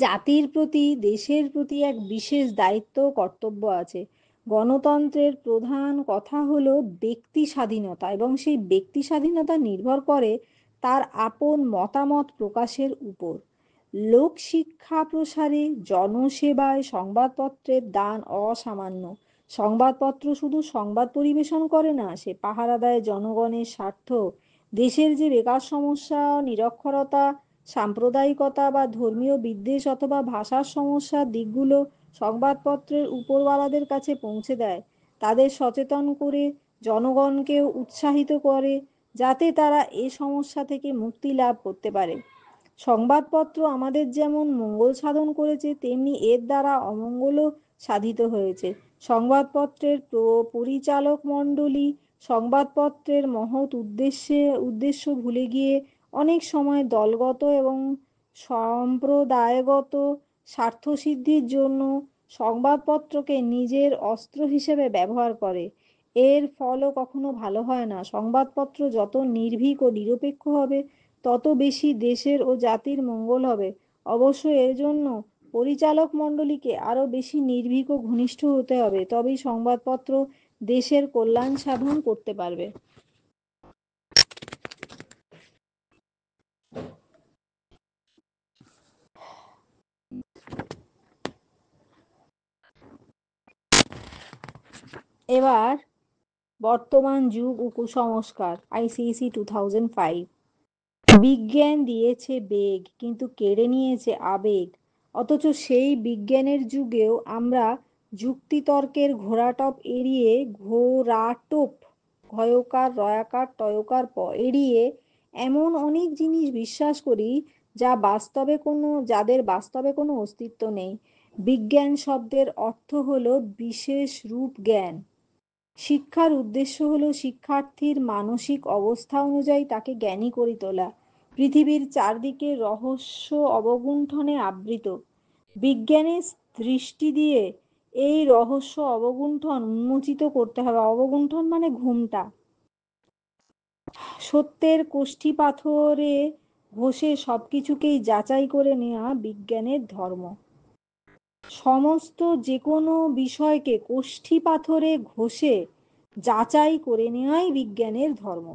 জাতির প্রতি, দেশের প্রতি এক বিশেষ দায়িত্ব ও কর্তব্য আছে। গণতন্ত্রের প্রধান কথা হলো ব্যক্তি স্বাধীনতা, এবং সেই ব্যক্তি স্বাধীনতা নির্ভর করে তার আপন মতামত প্রকাশের উপর। লোকশিক্ষা প্রসারে, জনসেবায় সংবাদপত্রের দান অসামান্য। সংবাদপত্র শুধু সংবাদ পরিবেশন করে না, সে পাহারা দেয় জনগণের স্বার্থ। দেশের যে বেকার সমস্যা, নিরক্ষরতা, সাম্প্রদায়িকতা বা ধর্মীয় বিদ্বেষ অথবা ভাষার সমস্যার দিকগুলো সংবাদপত্রের উপরওয়ালাদের কাছে পৌঁছে দেয়। তাদের সচেতন করে জনগণকে উৎসাহিত করে, যাতে তারা এ সমস্যা থেকে মুক্তি লাভ করতে পারে। সংবাদপত্র আমাদের যেমন মঙ্গল সাধন করেছে, তেমনি এর দ্বারা অমঙ্গলও সাধিত হয়েছে। সংবাদপত্রের পরিচালক মণ্ডলী সংবাদপত্রের মহৎ উদ্দেশ্য ভুলে গিয়ে অনেক সময় দলগত এবং সম্প্রদায়গত স্বার্থসিদ্ধির জন্য সংবাদপত্রকে নিজের অস্ত্র হিসেবে ব্যবহার করে। এর ফলও কখনো ভালো হয় না। সংবাদপত্র যত নির্ভীক ও নিরপেক্ষ হবে, তত বেশি দেশের ও জাতির মঙ্গল হবে। অবশ্য এর জন্য পরিচালক মণ্ডলীকে আরও বেশি নির্ভীক ও ঘনিষ্ঠ হতে হবে, তবেই সংবাদপত্র দেশের কল্যাণ সাধন করতে পারবে। এবার বর্তমান যুগ ও কুসংস্কার, ICSE 2005। বিজ্ঞান দিয়েছে বেগ, কিন্তু কেড়ে নিয়েছে আবেগ। অথচ সেই বিজ্ঞানের যুগেও আমরা যুক্তিতর্কের ঘোড়াটপ এড়িয়ে, ঘয়কার রয়াকার টয়কার এড়িয়ে এমন অনেক জিনিস বিশ্বাস করি যাদের বাস্তবে কোনো অস্তিত্ব নেই। বিজ্ঞান শব্দের অর্থ হলো বিশেষ রূপ জ্ঞান। শিক্ষার উদ্দেশ্য হলো শিক্ষার্থীর মানসিক অবস্থা অনুযায়ী তাকে জ্ঞানী করে তোলা। পৃথিবীর চারদিকে রহস্য অবগুণ্ঠনে আবৃত। বিজ্ঞানের দৃষ্টি দিয়ে এই রহস্য অবগুণ্ঠন উন্মোচিত করতে হবে। অবগুণ্ঠন মানে ঘুমটা। সত্যের কষ্টি পাথরে ঘষে সবকিছুকেই যাচাই করে নেওয়া বিজ্ঞানের ধর্ম। সমস্ত যে কোনো বিষয়কে কষ্টি পাথরে ঘষে যাচাই করে নেওয়াই বিজ্ঞানের ধর্ম।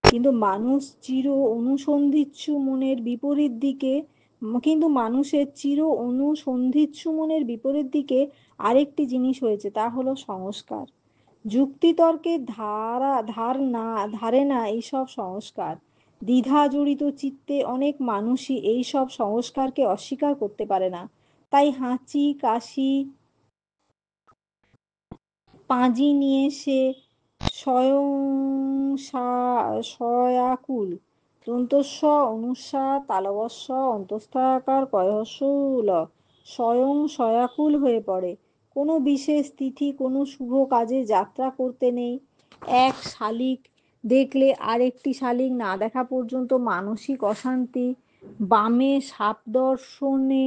কিন্তু মানুষ চির অনুসন্ধিৎসু মনের বিপরীত দিকে কিন্তু মানুষের চির অনুসন্ধিৎসু মনের বিপরীত দিকে আরেকটি জিনিস হয়েছে, তা হলো সংস্কার। যুক্তিতর্কের ধারে না এইসব সংস্কার। দ্বিধা জড়িত চিত্তে অনেক মানুষই এইসব সংস্কারকে অস্বীকার করতে পারে না। তাই হাঁচি কাশি পাঁজি নিয়ে সে স্বয়ং সয়াকুল। দন্তস্ব অনুস্বার তালবস্য অন্তঃস্থকার কয়হস্য ল স্বয়ং সয়াকুল হয়ে পড়ে। কোনো বিশেষ তিথি কোনো শুভ কাজে যাত্রা করতে নেই। এক শালিক দেখলে আরেকটি শালিক না দেখা পর্যন্ত মানসিক অশান্তি, বামে সাপ দর্শনে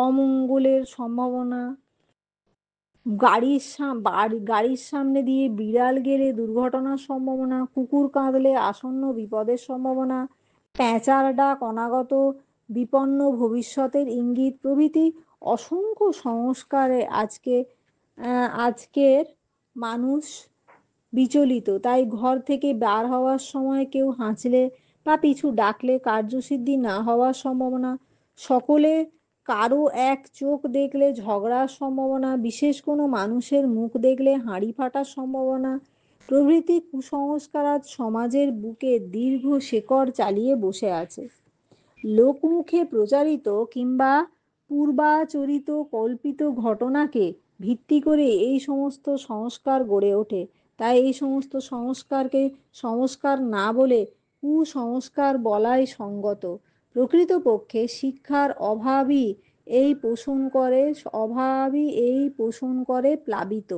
অমঙ্গলের সম্ভাবনা, গাড়ির সামনে দিয়ে বিড়াল গেলে দুর্ঘটনার সম্ভাবনা, কুকুর কাঁদলে আসন্ন বিপদের সম্ভাবনা, প্যাঁচার ডাক অনাগত বিপন্ন ভবিষ্যতের ইঙ্গিত প্রভৃতি অসংখ্য সংস্কারে আজকের মানুষ বিচলিত। তাই ঘর থেকে বার হওয়ার সময় কেউ হাঁচলে বা পিছু ডাকলে কার্যসিদ্ধি না হওয়ার সম্ভাবনা, সকলে কারো এক চোখ দেখলে ঝগড়ার সম্ভাবনা, বিশেষ কোনো মানুষের মুখ দেখলে হাঁড়ি ফাটার সম্ভাবনা প্রভৃতি কুসংস্কার আজ সমাজের বুকে দীর্ঘ শেকড় চালিয়ে বসে আছে। লোকমুখে প্রচারিত কিংবা পূর্বাচরিত কল্পিত ঘটনাকে ভিত্তি করে এই সমস্ত সংস্কার গড়ে ওঠে। তাই এই সমস্ত সংস্কারকে সংস্কার না বলে কুসংস্কার বলাই সঙ্গত। প্রকৃতপক্ষে শিক্ষার অভাবই এই পোষণ করে প্লাবিত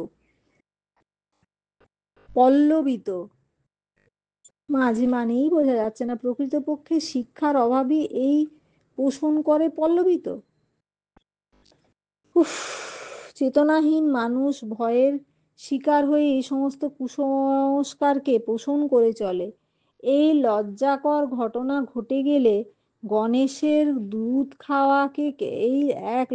পল্লবিত মানেই বোঝা যাচ্ছে না। প্রকৃতপক্ষে শিক্ষার অভাবই এই পোষণ করে পল্লবিত। উফ, চেতনাহীন মানুষ ভয়ের শিকার হয়ে এই সমস্ত কুসংস্কারকে পোষণ করে চলে। এই লজ্জাকর ঘটনা ঘটে গেলে গণেশের দুধ খাওয়াকে এই এক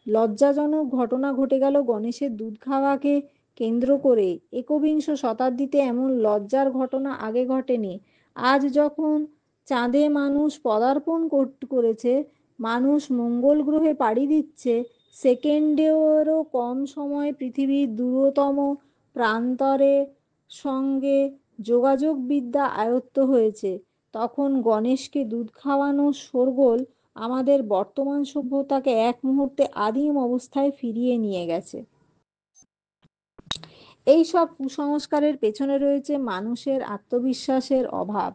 লজ্জাজনক ঘটনা ঘটে গেল গণেশের দুধ খাওয়াকে কেন্দ্র করে। একবিংশ শতাব্দীতে এমন লজ্জার ঘটনা আগে ঘটেনি। আজ যখন চাঁদে মানুষ পদার্পণ করেছে, মানুষ মঙ্গল গ্রহে পাড়ি দিচ্ছে, সেকেন্ডেরও কম সময়ে পৃথিবীর দূরতম প্রান্তরে সঙ্গে যোগাযোগ বিদ্যা আয়ত্ত হয়েছে, তখন গণেশকে দুধ খাওয়ানোর শোরগোল আমাদের বর্তমান সভ্যতাকে এক মুহূর্তে আদিম অবস্থায় ফিরিয়ে নিয়ে গেছে। এই সব কুসংস্কারের পেছনে রয়েছে মানুষের আত্মবিশ্বাসের অভাব।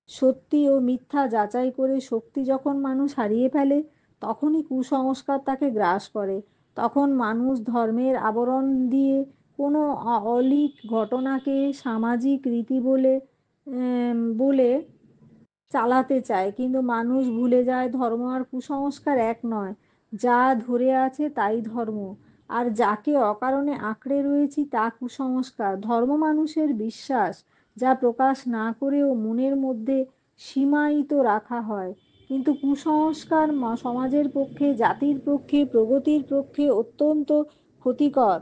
সত্যি ও মিথ্যা যাচাই করে শক্তি যখন মানুষ হারিয়ে ফেলে, তখনই কুসংস্কার তাকে গ্রাস করে। তখন মানুষ ধর্মের আবরণ দিয়ে কোনো অলীক ঘটনাকে সামাজিক রীতি বলে চালাতে চায়, কিন্তু মানুষ ভুলে যায় ধর্ম আর কুসংস্কার এক নয়। যা ধরে আছে তাই ধর্ম, আর যাকে অকারণে আঁকড়ে রয়েছি তা কুসংস্কার। ধর্ম মানুষের বিশ্বাস, যা প্রকাশ না করেও মনের মধ্যে সীমায়িত রাখা হয়। কিন্তু কুসংস্কার সমাজের পক্ষে, জাতির পক্ষে, প্রগতির পক্ষে অত্যন্ত ক্ষতিকর।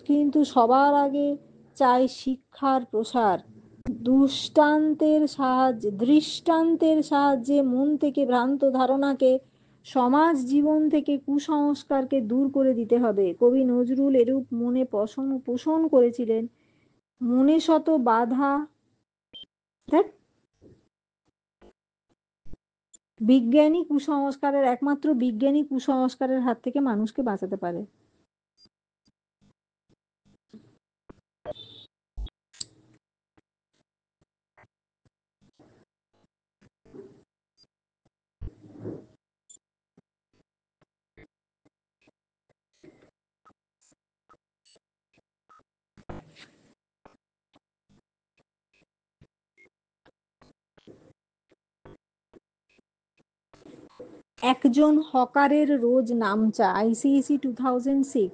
কিন্তু সবার আগে চাই শিক্ষার প্রসার। দৃষ্টান্তের সাহায্যে মন থেকে ভ্রান্ত ধারণাকে, সমাজ জীবন থেকে কুসংস্কারকে দূর করে দিতে হবে। কবি নজরুল এরূপ মনে পোষণ করেছিলেন। মনে শত বাধা, একমাত্র বিজ্ঞানী কুসংস্কারের হাত থেকে মানুষকে বাঁচাতে পারে। একজন হকারের রোজ নামচা, ICSE 2006।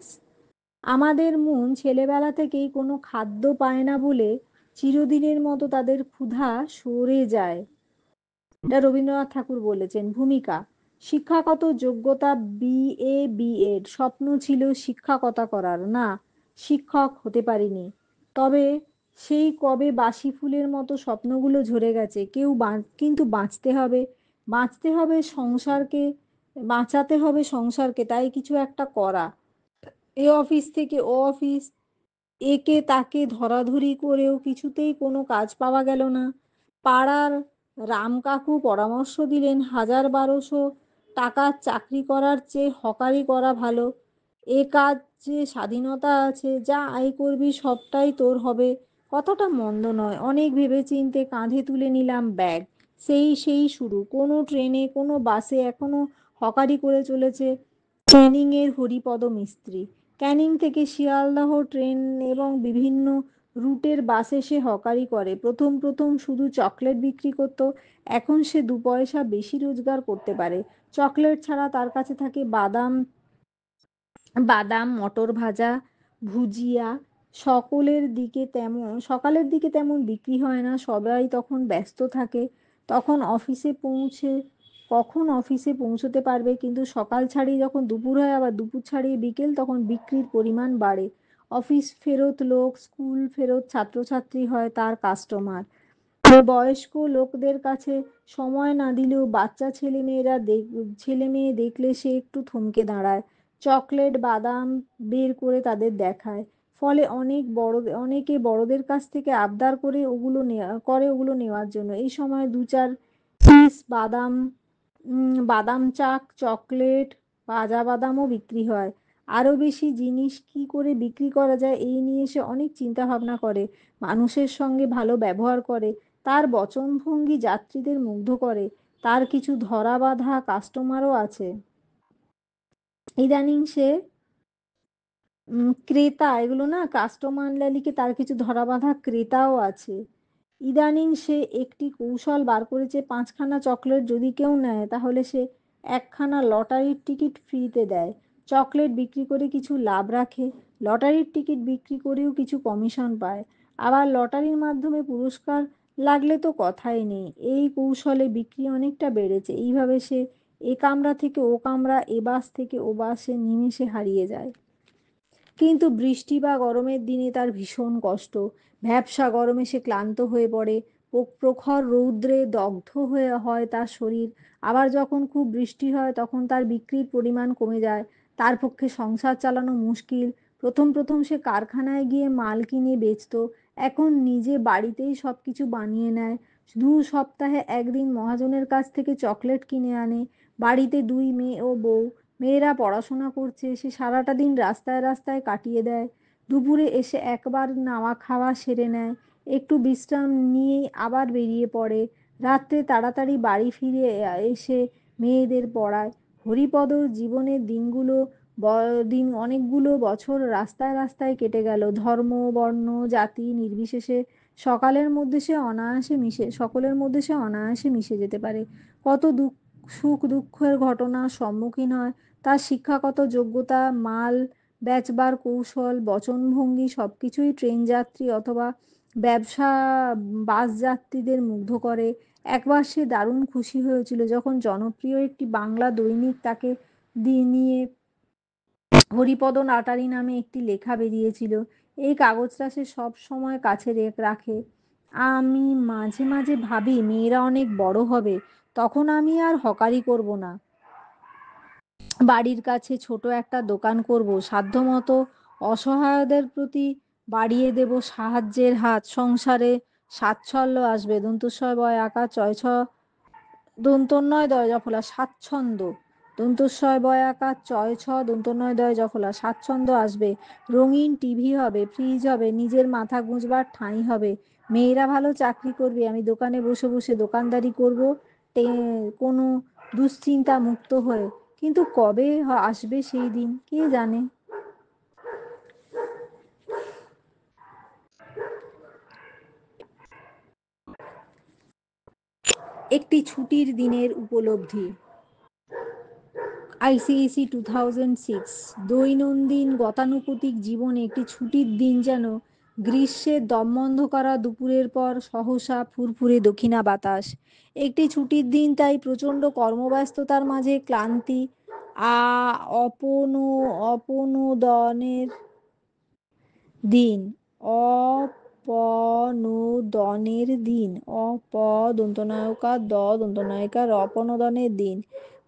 আমাদের মন ছেলেবেলা থেকেই কোনো খাদ্য পায় না বলে চিরদিনের মতো তাদের ক্ষুধা সরে যায়। এটা রবীন্দ্রনাথ ঠাকুর বলেছেন। ভূমিকা: শিক্ষাগত যোগ্যতা BA, B.Ed, স্বপ্ন ছিল শিক্ষকতা করার, না, শিক্ষক হতে পারিনি। তবে সেই কবে বাসি ফুলের মতো স্বপ্নগুলো ঝরে গেছে। কিন্তু বাঁচতে হবে। বাঁচতে হবে সংসারকে, বাঁচাতে হবে সংসারকে, তাই কিছু একটা করা। এ অফিস থেকে ও অফিস, একে তাকে ধরাধরি করেও কিছুতেই কোনো কাজ পাওয়া গেল না। পাড়ার রাম কাকু পরামর্শ দিলেন, 1000-1200 টাকার চাকরি করার চেয়ে হকারি করা ভালো। এ কাজ যে স্বাধীনতা আছে, যা আয় করবি সবটাই তোর হবে। কথাটা মন্দ নয়। অনেক ভেবেচিন্তে কাঁধে তুলে নিলাম ব্যাগ। সেই শুরু। কোনো ট্রেনে কোনো বাসে এখনো হকারি করে চলেছে ক্যানিংয়ের হরিপদ মিস্ত্রি। ক্যানিং থেকে শিয়ালদহ ট্রেন এবং বিভিন্ন রুটের বাসে সে হকারি করে। প্রথম প্রথম শুধু চকলেট বিক্রি করত, এখন সে 2 পয়সা বেশি রোজগার করতে পারে। চকলেট ছাড়া তার কাছে থাকে বাদাম, বাদাম, মটর ভাজা, ভুজিয়া। সকালের দিকে তেমন বিক্রি হয় না, সবাই তখন ব্যস্ত থাকে। তখন অফিসে পৌঁছে কখন অফিসে পৌঁছতে পারবে, কিন্তু সকাল ছাড়িয়ে যখন দুপুর হয়, আবার দুপুর ছাড়িয়ে বিকেল, তখন বিক্রির পরিমাণ বাড়ে। অফিস ফেরত লোক, স্কুল ফেরত ছাত্রছাত্রী হয় তার কাস্টমার। বয়স্ক লোকদের কাছে সময় না দিলেও বাচ্চা ছেলে মেয়ে দেখলে সে একটু থমকে দাঁড়ায়, চকলেট বাদাম বের করে তাদের দেখায়। ফলে অনেকে বড়দের কাছ থেকে আবদার ওগুলো নেওয়ার জন্য। এই সময় 2-4 পিস বাদাম চাক, চকলেট, ভাজা বাদামও বিক্রি হয়। আরও বেশি জিনিস কি করে বিক্রি করা যায় এই নিয়ে সে অনেক চিন্তা ভাবনা করে। মানুষের সঙ্গে ভালো ব্যবহার করে, তার বচনভঙ্গি যাত্রীদের মুগ্ধ করে। তার কিছু ধরা বাঁধা কাস্টমারও আছে। ইদানিং সে ক্রেতা, এগুলো না কাস্টমার লিখে, তার কিছু ধরা বাঁধা ক্রেতাও আছে। ইদানিং সে একটি কৌশল বার করেছে, 5খানা চকলেট যদি কেউ নেয় তাহলে সে 1খানা লটারির টিকিট ফ্রিতে দেয়। চকলেট বিক্রি করে কিছু লাভ রাখে, লটারির টিকিট বিক্রি করেও কিছু কমিশন পায়। আবার লটারির মাধ্যমে পুরস্কার লাগলে তো কথাই নেই। এই কৌশলে বিক্রি অনেকটা বেড়েছে। এইভাবে সে এ কামরা থেকে ও কামরা, এ বাস থেকে ও বাসে নিমেষে হারিয়ে যায়। কিন্তু বৃষ্টি বা গরমের দিনে তার ভীষণ কষ্ট। ভ্যাপসা গরমে সে ক্লান্ত হয়ে পড়ে, প্রখর রৌদ্রে দগ্ধ হয়ে হয় তার শরীর। আবার যখন খুব বৃষ্টি হয় তখন তার বিক্রির পরিমাণ কমে যায়, তার পক্ষে সংসার চালানো মুশকিল। প্রথম প্রথম সে কারখানায় গিয়ে মাল কিনে বেচত, এখন নিজে বাড়িতেই সব কিছু বানিয়ে নেয়। 2 সপ্তাহে একদিন মহাজনের কাছ থেকে চকলেট কিনে আনে। বাড়িতে 2 মেয়ে ও বউ। মেয়েরা পড়াশোনা করছে, সে সারাটা দিন রাস্তায় রাস্তায় কাটিয়ে দেয়। দুপুরে এসে একবার নাওয়া খাওয়া সেরে নেয়, একটু বিশ্রাম নিয়েই আবার বেরিয়ে পড়ে। রাত্রে তাড়াতাড়ি বাড়ি ফিরে এসে মেয়েদের পড়ায়। হরিপদর জীবনের দিন অনেকগুলো বছর রাস্তায় রাস্তায় কেটে গেল, ধর্ম বর্ণ জাতি নির্বিশেষে। সকলের মধ্যে সে অনায়াসে মিশে যেতে পারে। কত সুখ দুঃখের ঘটনার সম্মুখীন হয়। তার শিক্ষাগত যোগ্যতা, মাল বেচবার কৌশল, বচনভঙ্গি সবকিছুই ট্রেন যাত্রী অথবা ব্যবসা বাস যাত্রীদের মুগ্ধ করে। একবার সে দারুণ খুশি হয়েছিল যখন জনপ্রিয় একটি বাংলা দৈনিক তাকে নিয়ে হরিপদ নাটারি নামে একটি লেখা বেরিয়েছিল। এই কাগজটা সে সব সময় কাছে রাখে। আমি মাঝে মাঝে ভাবি, মেয়েরা অনেক বড় হবে, তখন আমি আর হকারি করব না, বাড়ির কাছে ছোট একটা দোকান করব, সাধ্যমতো অসহায়দের প্রতি বাড়িয়ে দেব সাহায্যের হাত, সংসারে সাচ্ছল্য আসবে। দন্তস্বয় বয় আকার চয় ছ দন্তন্বয় দয় জফলা স্বাচ্ছন্দ্য, দন্তস্বয় বয় আকার চয় ছ দন্তন্বয় দয় জফলা স্বাচ্ছন্দ্য আসবে। রঙিন টিভি হবে, ফ্রিজ হবে, নিজের মাথা গুঁজবার ঠাঁই হবে। মেয়েরা ভালো চাকরি করবে, আমি দোকানে বসে বসে দোকানদারি করব, কোনো দুশ্চিন্তা মুক্ত হয়ে। কিন্তু কবে আসবে সেই দিন কে জানে। একটি ছুটির দিনের উপলব্ধি। আইসিএসি 2006। দৈনন্দিন গতানুগতিক জীবনে একটি ছুটির দিন যেন গ্রীষ্মের দমবন্ধ করা দুপুরের পর সহসা ফুরফুরে দক্ষিণা বাতাস। একটি ছুটির দিন, তাই প্রচণ্ড কর্মব্যস্ততার মাঝে ক্লান্তি আ অপনোদনের দিন। অপনোদনের দিন, অপ দন্তনায়িকা দ দন্তনায়িকা অপনোদনের দিন।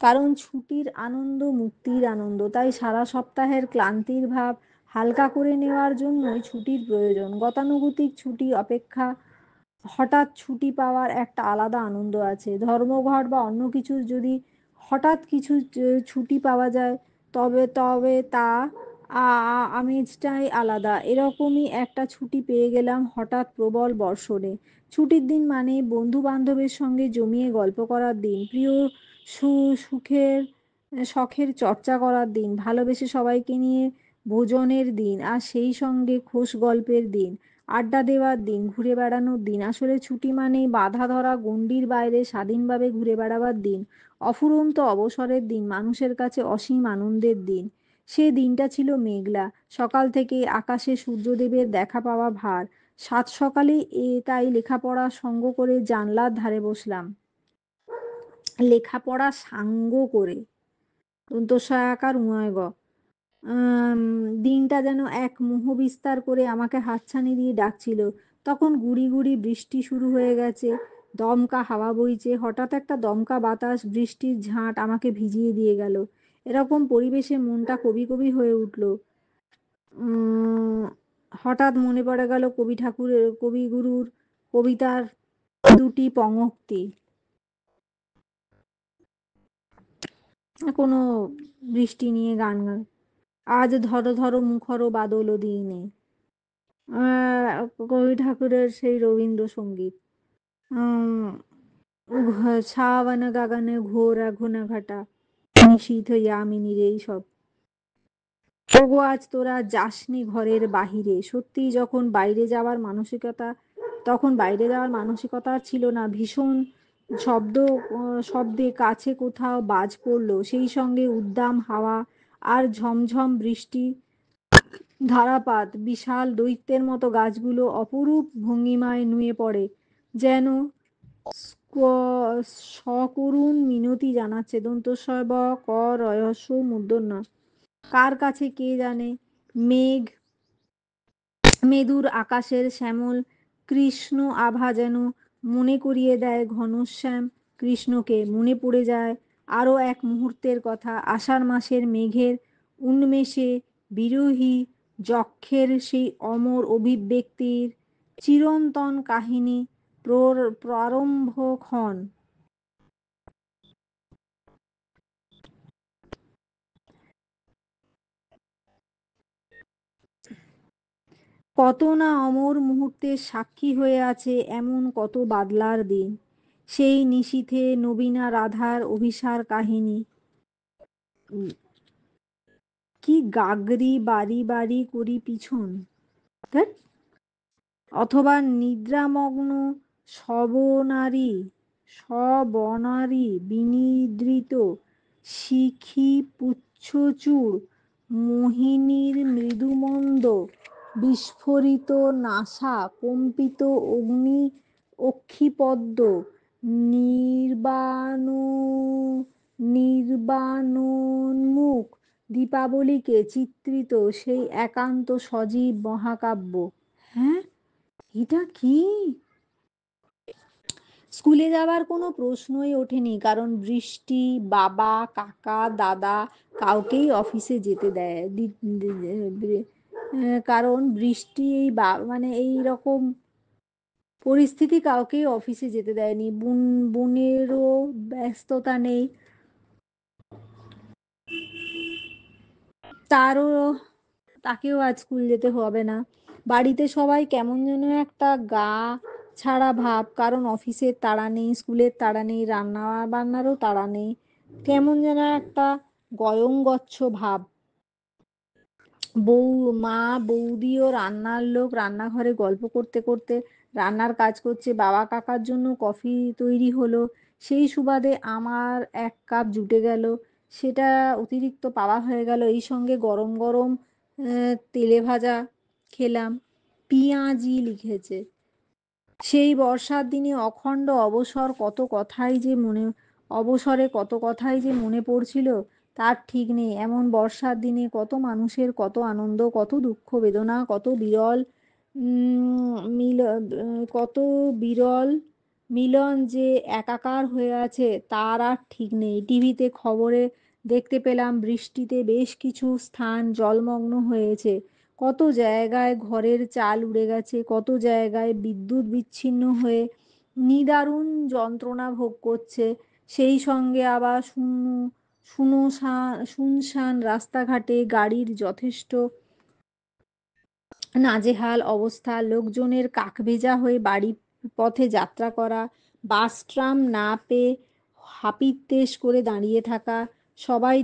কারণ ছুটির আনন্দ মুক্তির আনন্দ, তাই সারা সপ্তাহের ক্লান্তির ভাব হালকা করে নেওয়ার জন্যই ছুটির প্রয়োজন। গতানুগতিক ছুটি অপেক্ষা হঠাৎ ছুটি পাওয়ার একটা আলাদা আনন্দ আছে। ধর্মঘট বা অন্য কিছু যদি হঠাৎ কিছু ছুটি পাওয়া যায়, তবে তবে তা আমেজটাই আলাদা। এরকমই একটা ছুটি পেয়ে গেলাম হঠাৎ প্রবল বর্ষণে। ছুটির দিন মানে বন্ধু বান্ধবের সঙ্গে জমিয়ে গল্প করার দিন, প্রিয় সুখের শখের চর্চা করার দিন, ভালোবেসে সবাইকে নিয়ে ভোজনের দিন, আর সেই সঙ্গে খোশ গল্পের দিন, আড্ডা দেওয়ার দিন, ঘুরে বেড়ানোর দিন। আসলে ছুটি মানেই বাঁধা ধরা গণ্ডির বাইরে স্বাধীনভাবে ঘুরে বেড়াবার দিন, অফুরন্ত অবসরের দিন, মানুষের কাছে অসীম আনন্দের দিন। সে দিনটা ছিল মেঘলা, সকাল থেকে আকাশে সূর্যদেবের দেখা পাওয়া ভার। সাত সকালে তাই লেখাপড়া সঙ্গ করে জানলার ধারে বসলাম, লেখাপড়া সাঙ্গ করে, দন্তস্বয়াকার উময় গ। দিনটা যেন এক মোহ বিস্তার করে আমাকে হাতছানি দিয়ে ডাকছিল। তখন গুড়ি গুড়ি বৃষ্টি শুরু হয়ে গেছে, দমকা হাওয়া বইছে, হঠাৎ একটা দমকা বাতাস, বৃষ্টির ঝাঁট আমাকে ভিজিয়ে দিয়ে গেল। এরকম পরিবেশে মনটা কবি কবি হয়ে উঠল। হঠাৎ মনে পড়ে গেল কবিগুরুর কবিতার দুটি পঙক্তি। কোনো বৃষ্টি নিয়ে গান গান, আজ ধরো ধরো মুখর বাদল দিনে, কবি ঠাকুরের সেই রবীন্দ্রসঙ্গীত। ছাওয়ান গাগানে ঘোর ঘন ঘটা, নিশীথ ইয়ামিনীর, এইসব। ওগো আজ তোরা যাসনি ঘরের বাহিরে। সত্যি যখন বাইরে যাওয়ার মানসিকতা, তখন বাইরে যাওয়ার মানসিকতা ছিল না। ভীষণ শব্দ শব্দে কাছে কোথাও বাজ পড়লো, সেই সঙ্গে উদ্দাম হাওয়া আর ঝমঝম বৃষ্টি ধারাপাত। বিশাল দৈত্যের মতো গাছগুলো অপরূপ ভঙ্গিমায় নুয়ে পড়ে, যেন সকরুণ মিনতি জানাচ্ছে। দন্তস্বয় ব ক রহস্য মূর্ধন্য। কার কাছে কে জানে। মেঘ মেদুর আকাশের শ্যামল কৃষ্ণ আভা যেন মনে করিয়ে দেয় ঘনশ্যাম কৃষ্ণকে। মনে পড়ে যায় আরও এক মুহূর্তের কথা, আষাঢ় মাসের মেঘের উন্মেষে বিরহী যক্ষের সেই অমর অভিব্যক্তির চিরন্তন কাহিনী প্রারম্ভক্ষণ। কত না অমর মুহূর্তের সাক্ষী হয়ে আছে এমন কত বাদলার দিন। সেই নিশীথে নবীনা রাধার অভিসার কাহিনী, কি গাগরি বাড়ি বাড়ি করি পিছন, ধ্যাৎ। অথবা নিদ্রামগ্ন শবনারী বিনিদ্রিত শিখি পুচ্ছচূড় মোহিনীর মৃদুমন্দ বিস্ফোরিত নাসা কম্পিত অগ্নি অক্ষিপদ্ম নির্বাণ নির্বাণোন্মুখ দীপাবলিকে চিত্রিত সেই একান্ত সজীব মহাকাব্য। হ্যাঁ, এটা কি? স্কুলে যাওয়ার কোনো প্রশ্নই ওঠেনি, কারণ বৃষ্টি বাবা কাকা দাদা কাউকেই অফিসে যেতে দেয় কারণ বৃষ্টি এই মানে এই রকম পরিস্থিতি কাউকেই অফিসে যেতে দেয়নি। বোনেরও ব্যস্ততা নেই, তারও তাকেও আজ স্কুল যেতে হবে না। বাড়িতে সবাই কেমন যেন একটা গা ছাড়া ভাব, কারণ অফিসের তাড়া নেই, স্কুলের তাড়া নেই, রান্না বান্নারও তাড়া নেই। কেমন যেন একটা গয়ঙ্গচ্ছ ভাব। বউ মা বৌদিও রান্নার লোক রান্নাঘরে গল্প করতে করতে রান্নার কাজ করছে, বাবা কাকার জন্য কফি তৈরি হলো, সেই সুবাদে আমার এক কাপ জুটে গেল, সেটা অতিরিক্ত পাওয়া হয়ে গেল। এই সঙ্গে গরম গরম তেলে ভাজা খেলাম। পিঁয়াজি লিখেছে। সেই বর্ষার দিনে অখণ্ড অবসরে কত কথাই যে মনে পড়ছিল তার ঠিক নেই। এমন বর্ষার দিনে কত মানুষের কত আনন্দ, কত দুঃখ বেদনা, কত বিরল কত বিরল মিলন যে একাকার হয়ে আছে তার আর ঠিক নেই। টিভিতে খবরে দেখতে পেলাম বৃষ্টিতে বেশ কিছু স্থান জলমগ্ন হয়েছে, কত জায়গায় ঘরের চাল উড়ে গেছে, কত জায়গায় বিদ্যুৎ বিচ্ছিন্ন হয়ে নিদারুণ যন্ত্রণা ভোগ করছে। সেই সঙ্গে আবার শুনশান রাস্তাঘাটে গাড়ির যথেষ্ট নাজেহাল অবস্থা, লোকজনের কাকভেজা হয়ে বাড়ি পথে যাত্রা করা, বাস ট্রাম না পেয়ে হাপিত্যেশ করে দাঁড়িয়ে থাকা, সবই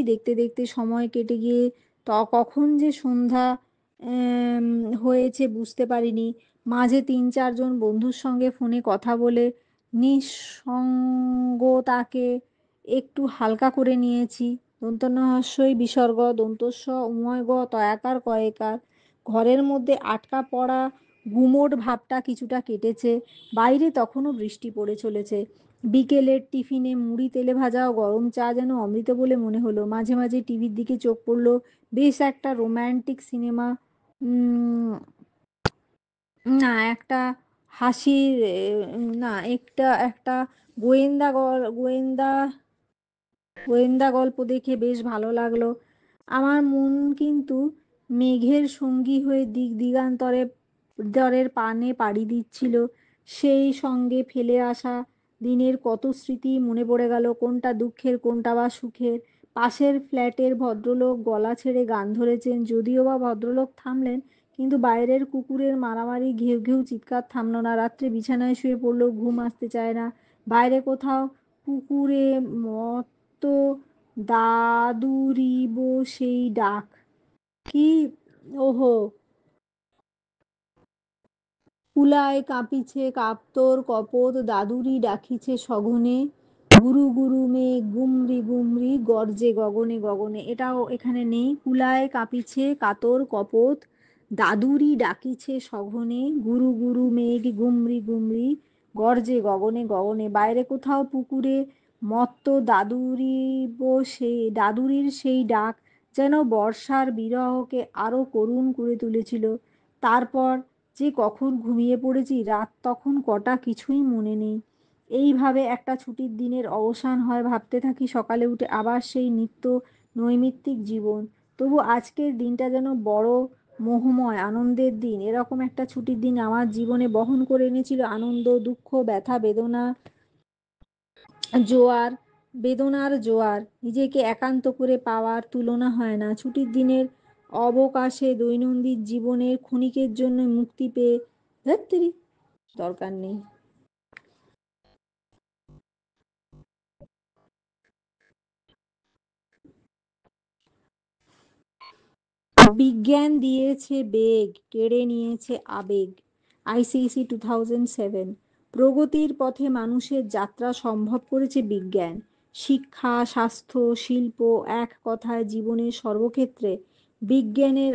দেখতে দেখতে সময় কেটে গিয়ে কখন যে সন্ধ্যা হয়েছে বুঝতে পারিনি। মাঝে 3-4 জন বন্ধুর সঙ্গে ফোনে কথা বলে নিঃসঙ্গতাকে একটু হালকা করে নিয়েছি। দন্তন্যস্যই বিসর্গ দন্তস্ব উময় গ তয়াকার কয়েকার। ঘরের মধ্যে আটকা পড়া গুমোট ভাবটা কিছুটা কেটেছে। বাইরে তখনও বৃষ্টি পড়ে চলেছে। বিকেলের টিফিনে মুড়ি তেলে ভাজা ও গরম চা যেন অমৃত বলে মনে হলো। মাঝে মাঝে টিভির দিকে চোখ পড়লো, বেশ একটা রোম্যান্টিক সিনেমা। না একটা হাসির না একটা একটা গোয়েন্দা গল্প দেখে বেশ ভালো লাগলো। আমার মন কিন্তু মেঘের সঙ্গী হয়ে দিগান্তরে দরের পানে পাড়ি দিচ্ছিল। সেই সঙ্গে ফেলে আসা দিনের কত স্মৃতি মনে পড়ে গেল, কোনটা দুঃখের কোনটা বা সুখের। পাশের ফ্ল্যাটের ভদ্রলোক গলা ছেড়ে গান ধরেছেন, যদিও বা ভদ্রলোক থামলেন, কিন্তু বাইরের কুকুরের মারামারি ঘেউ ঘেউ চিৎকার থামলো না। রাত্রে বিছানায় শুয়ে পড়লেও ঘুম আসতে চায় না। বাইরে কোথাও কুকুরে মতো দাদুরিব সেই ডাক কি! ওহো, কুলায় কাঁপিছে কাপ্তর কপোত, দাদুরি ডাকিছে সঘনে, গুরু গুরু মেঘ গুমরি গুমরি গর্জে গগনে গগনে। এটাও এখানে নেই। কুলায় কাঁপিছে কাতর কপোত, দাদুরি ডাকিছে সঘনে, গুরু গুরু মেঘ গুমরি গুমরি গর্জে গগনে গগনে। বাইরে কোথাও পুকুরে মত্ত দাদুরির সেই ডাক যেন বর্ষার বিরহকে আরো করুণ করে তুলেছিল। তারপর যে কখন ঘুমিয়ে পড়েছি, রাত তখন কটা কিছুই মনে নেই। এইভাবে একটা ছুটির দিনের অবসান হয়। ভাবতে থাকি সকালে উঠে আবার সেই নিত্য নৈমিত্তিক জীবন। তবু আজকের দিনটা যেন বড় মোহময়, আনন্দের দিন। এরকম একটা ছুটির দিন আমার জীবনে বহন করে এনেছিল আনন্দ, দুঃখ, ব্যথা, জোয়ার বেদনার জোয়ার। নিজেকে একান্ত করে পাওয়ার তুলনা হয় না। ছুটির দিনের অবকাশে দৈনন্দিন জীবনের ক্ষণিকের জন্য মুক্তি পেয়ে ধ্যাত্তেরি, দরকার নেই। বিজ্ঞান দিয়েছে বেগ, কেড়ে নিয়েছে আবেগ। আইসিএসি 2007। প্রগতির পথে মানুষের যাত্রা সম্ভব করেছে বিজ্ঞান। শিক্ষা, স্বাস্থ্য, শিল্প, এক কথায় জীবনের সর্বক্ষেত্রে বিজ্ঞানের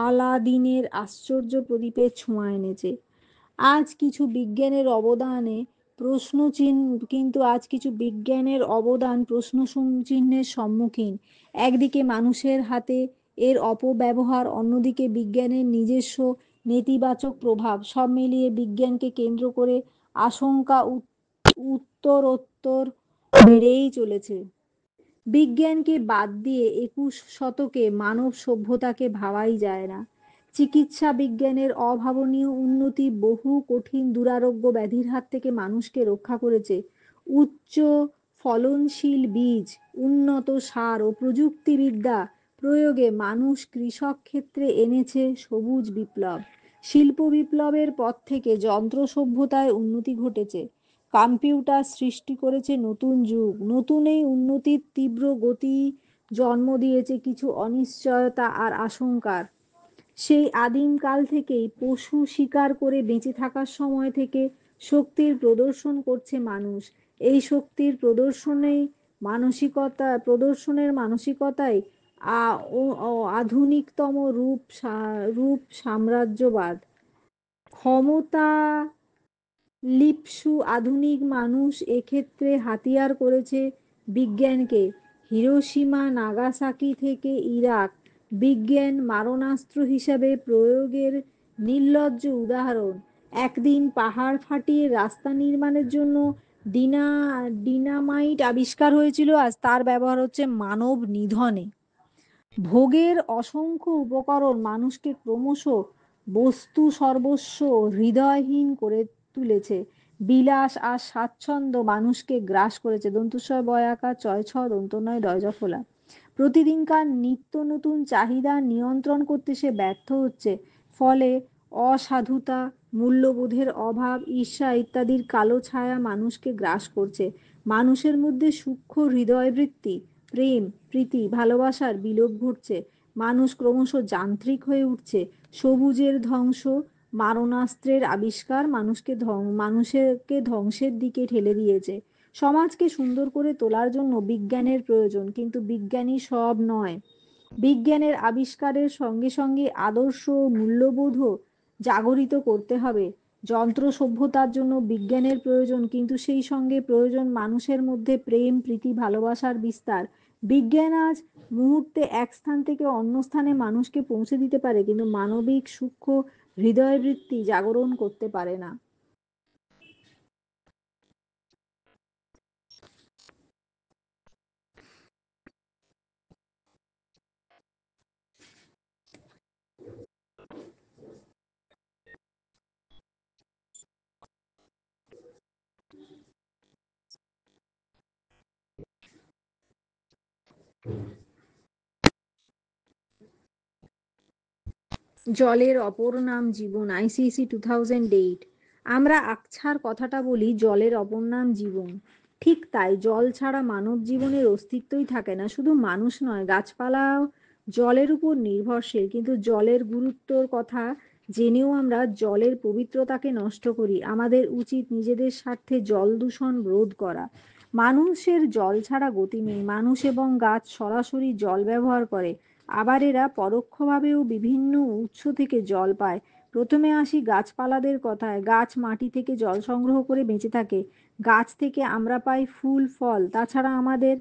আলাদিনের আশ্চর্য প্রদীপের ছোঁয়া এনেছে। আজ কিছু বিজ্ঞানের অবদানে আজ কিছু বিজ্ঞানের অবদান প্রশ্ন চিহ্নের সম্মুখীন। একদিকে মানুষের হাতে এর অপব্যবহার, অন্যদিকে বিজ্ঞানের নিজস্ব নেতিবাচক প্রভাব, সব মিলিয়ে বিজ্ঞানকে কেন্দ্র করে আশঙ্কা উত্তরোত্তর বেড়েই চলেছে। বিজ্ঞানকে বাদ দিয়ে 21 শতকে মানব সভ্যতাকে ভাবাই যায় না। চিকিৎসা বিজ্ঞানের অভাবনীয় উন্নতি বহু কঠিন দুরারোগ্য ব্যাধির হাত থেকে মানুষকে রক্ষা করেছে। উচ্চ ফলনশীল বীজ, উন্নত সার ও প্রযুক্তিবিদ্যা প্রয়োগে মানুষ কৃষক ক্ষেত্রে এনেছে সবুজ বিপ্লব। শিল্প বিপ্লবের পর থেকে যন্ত্র সভ্যতায় উন্নতি ঘটেছে। কম্পিউটার সৃষ্টি করেছে নতুন যুগ। নতুন এই উন্নতির তীব্র গতি জন্ম দিয়েছে কিছু অনিশ্চয়তা আর আশঙ্কার। সেই আদিমকাল থেকেই পশু শিকার করে বেঁচে থাকার সময় থেকে শক্তির প্রদর্শন করছে মানুষ। এই শক্তির প্রদর্শনের মানসিকতাই আধুনিকতম রূপ সাম্রাজ্যবাদ। ক্ষমতা লিপ্সু আধুনিক মানুষ এক্ষেত্রে হাতিয়ার করেছে বিজ্ঞানকে। হিরোশিমা নাগাসাকি থেকে ইরাক, বিজ্ঞান মারণাস্ত্র হিসাবে প্রয়োগের নির্লজ্জ উদাহরণ। একদিন পাহাড় ফাটিয়ে রাস্তা নির্মাণের জন্য ডিনা ডিনামাইট আবিষ্কার হয়েছিল, আজ তার ব্যবহার হচ্ছে মানব নিধনে। ভোগের অসংখ্য উপকরণ মানুষকে ক্রমশ বস্তু সর্বস্ব হৃদয়হীন করে তুলেছে। বিলাস আর স্বাচ্ছন্দ্য মানুষকে গ্রাস করেছে। দন্তুস্বয় বয়াকার চয় ছ দন্ত নয় দয়জ ফোলা। প্রতিদিনকার নিত্য নতুন চাহিদা নিয়ন্ত্রণ করতে সে ব্যর্থ হচ্ছে। ফলে অসাধুতা, মূল্যবোধের অভাব, ঈর্ষা ইত্যাদির কালো ছায়া মানুষকে গ্রাস করছে। মানুষের মধ্যে সূক্ষ্ম হৃদয়বৃত্তি, প্রেম, প্রীতি, ভালোবাসার বিলোপ ঘটছে। মানুষ ক্রমশ যান্ত্রিক হয়ে উঠছে। সবুজের ধ্বংস, মারণাস্ত্রের আবিষ্কার মানুষকে ধ্বংসের দিকে ঠেলে দিয়েছে। সমাজকে সুন্দর করে তোলার জন্য বিজ্ঞানের প্রয়োজন, কিন্তু বিজ্ঞানই সব নয়। বিজ্ঞানের আবিষ্কারের সঙ্গে সঙ্গে আদর্শ ও মূল্যবোধও জাগরিত করতে হবে। যন্ত্র সভ্যতার জন্য বিজ্ঞানের প্রয়োজন, কিন্তু সেই সঙ্গে প্রয়োজন মানুষের মধ্যে প্রেম, প্রীতি, ভালোবাসার বিস্তার। বিজ্ঞান আজ মুহূর্তে এক স্থান থেকে অন্য স্থানে মানুষকে পৌঁছে দিতে পারে, কিন্তু মানবিক সূক্ষ্ম হৃদয়বৃত্তি জাগরণ করতে পারে না। জলের অপর নাম জীবন, আইসিসি 2008। আমরা আকছার কথাটা বলি, জলের অপর নাম জীবন। ঠিক তাই, জল ছাড়া মানব জীবনের অস্তিত্বই থাকে না। শুধু মানুষ নয়, গাছপালাও জলের উপর নির্ভরশীল। কিন্তু জলের গুরুত্বর কথা জেনেও আমরা জলের পবিত্রতাকে নষ্ট করি। আমাদের উচিত নিজেদের স্বার্থে জল দূষণ রোধ করা। মানুষের জল ছাড়া গতি নেই। মানুষ এবং গাছ সরাসরি জল ব্যবহার করে, আবার এরা পরোক্ষভাবেও বিভিন্ন উৎস থেকে জল পায়। প্রথমে আসি গাছপালাদের কথায়। গাছ মাটি থেকে জল সংগ্রহ করে বেঁচে থাকে। গাছ থেকে আমরা পাই ফুল, ফল। তাছাড়া আমাদের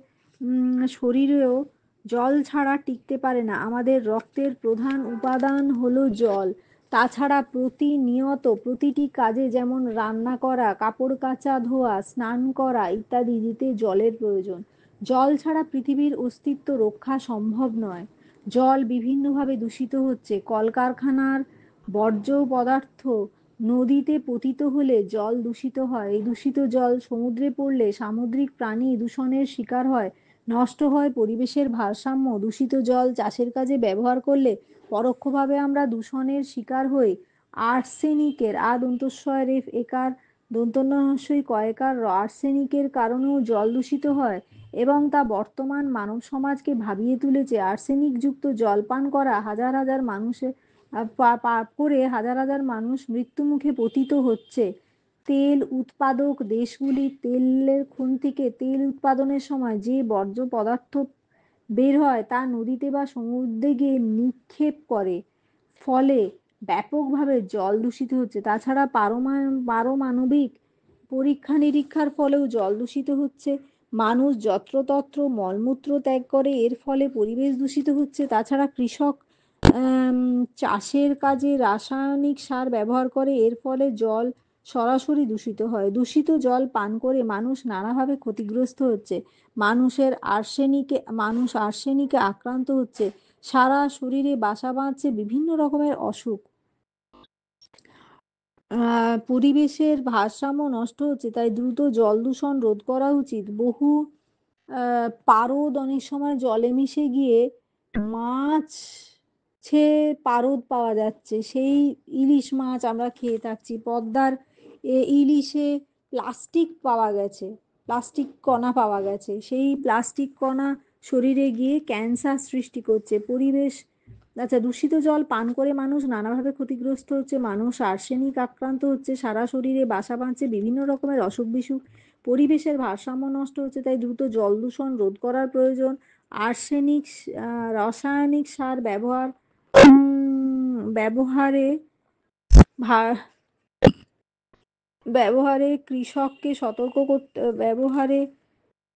শরীরেও জল ছাড়া টিকতে পারে না। আমাদের রক্তের প্রধান উপাদান হলো জল। তাছাড়া প্রতিনিয়ত প্রতিটি কাজে, যেমন রান্না করা, কাপড় কাচা, ধোয়া, স্নান করা ইত্যাদিতে জলের প্রয়োজন। জল ছাড়া পৃথিবীর অস্তিত্ব রক্ষা সম্ভব নয়। জল বিভিন্নভাবে দূষিত হচ্ছে। কলকারখানার বর্জ্য পদার্থ নদীতে পতিত হলে জল দূষিত হয়। এই দূষিত জল সমুদ্রে পড়লে সামুদ্রিক প্রাণী দূষণের শিকার হয়। নষ্ট হয় পরিবেশের ভারসাম্য। দূষিত জল চাষের কাজে ব্যবহার করলে পরোক্ষভাবে আমরা দূষণের শিকার হই। আর্সেনিকের, দন্তস্বয় রেফ একার দন্তন্বয় কয়েকার, আর্সেনিকের কারণেও জল দূষিত হয় এবং তা বর্তমান মানব সমাজকে ভাবিয়ে তুলেছে। আর্সেনিকযুক্ত জল পান করা হাজার হাজার মানুষের করে হাজার হাজার মানুষ মৃত্যুমুখে পতিত হচ্ছে। তেল উৎপাদক দেশগুলি তেলের খুন থেকে তেল উৎপাদনের সময় যে বর্জ্য পদার্থ বের হয় তা নদীতে বা সমুদ্রে গিয়ে নিক্ষেপ করে। ফলে ব্যাপকভাবে জল দূষিত হচ্ছে। তাছাড়া পারমাণবিক পরীক্ষা নিরীক্ষার ফলেও জল দূষিত হচ্ছে। মানুষ যত্রতত্র মলমূত্র ত্যাগ করে, এর ফলে পরিবেশ দূষিত হচ্ছে। তাছাড়া কৃষক চাষের কাজে রাসায়নিক সার ব্যবহার করে, এর ফলে জল সরাসরি দূষিত হয়। দূষিত জল পান করে মানুষ নানাভাবে ক্ষতিগ্রস্ত হচ্ছে। মানুষ আর্সেনিকে আক্রান্ত হচ্ছে। সারা শরীরে বাসা বাঁধছে বিভিন্ন রকমের অসুখ। পরিবেশের ভারসাম্য নষ্ট হচ্ছে, তাই দ্রুত জল দূষণ রোধ করা উচিত। বহু পারদ অনেক সময় জলে মিশে গিয়ে মাছে পারদ পাওয়া যাচ্ছে, সেই ইলিশ মাছ আমরা খেয়ে থাকছি। পদ্মার ইলিশে প্লাস্টিক পাওয়া গেছে, প্লাস্টিক কণা পাওয়া গেছে। সেই প্লাস্টিক কণা শরীরে গিয়ে ক্যান্সার সৃষ্টি করছে। পরিবেশ, আচ্ছা, দূষিত জল পান করে মানুষ নানাভাবে ক্ষতিগ্রস্ত হচ্ছে। মানুষ আর্সেনিক আক্রান্ত হচ্ছে, সারা শরীরে বাসা বাঁধছে বিভিন্ন রকমের অসুখ বিসুখ। পরিবেশের ভারসাম্য নষ্ট হচ্ছে, তাই দ্রুত জল দূষণ রোধ করার প্রয়োজন। আর্সেনিক রাসায়নিক সার ব্যবহারে ভা- ব্যবহারে কৃষককে সতর্ক করতে ব্যবহারে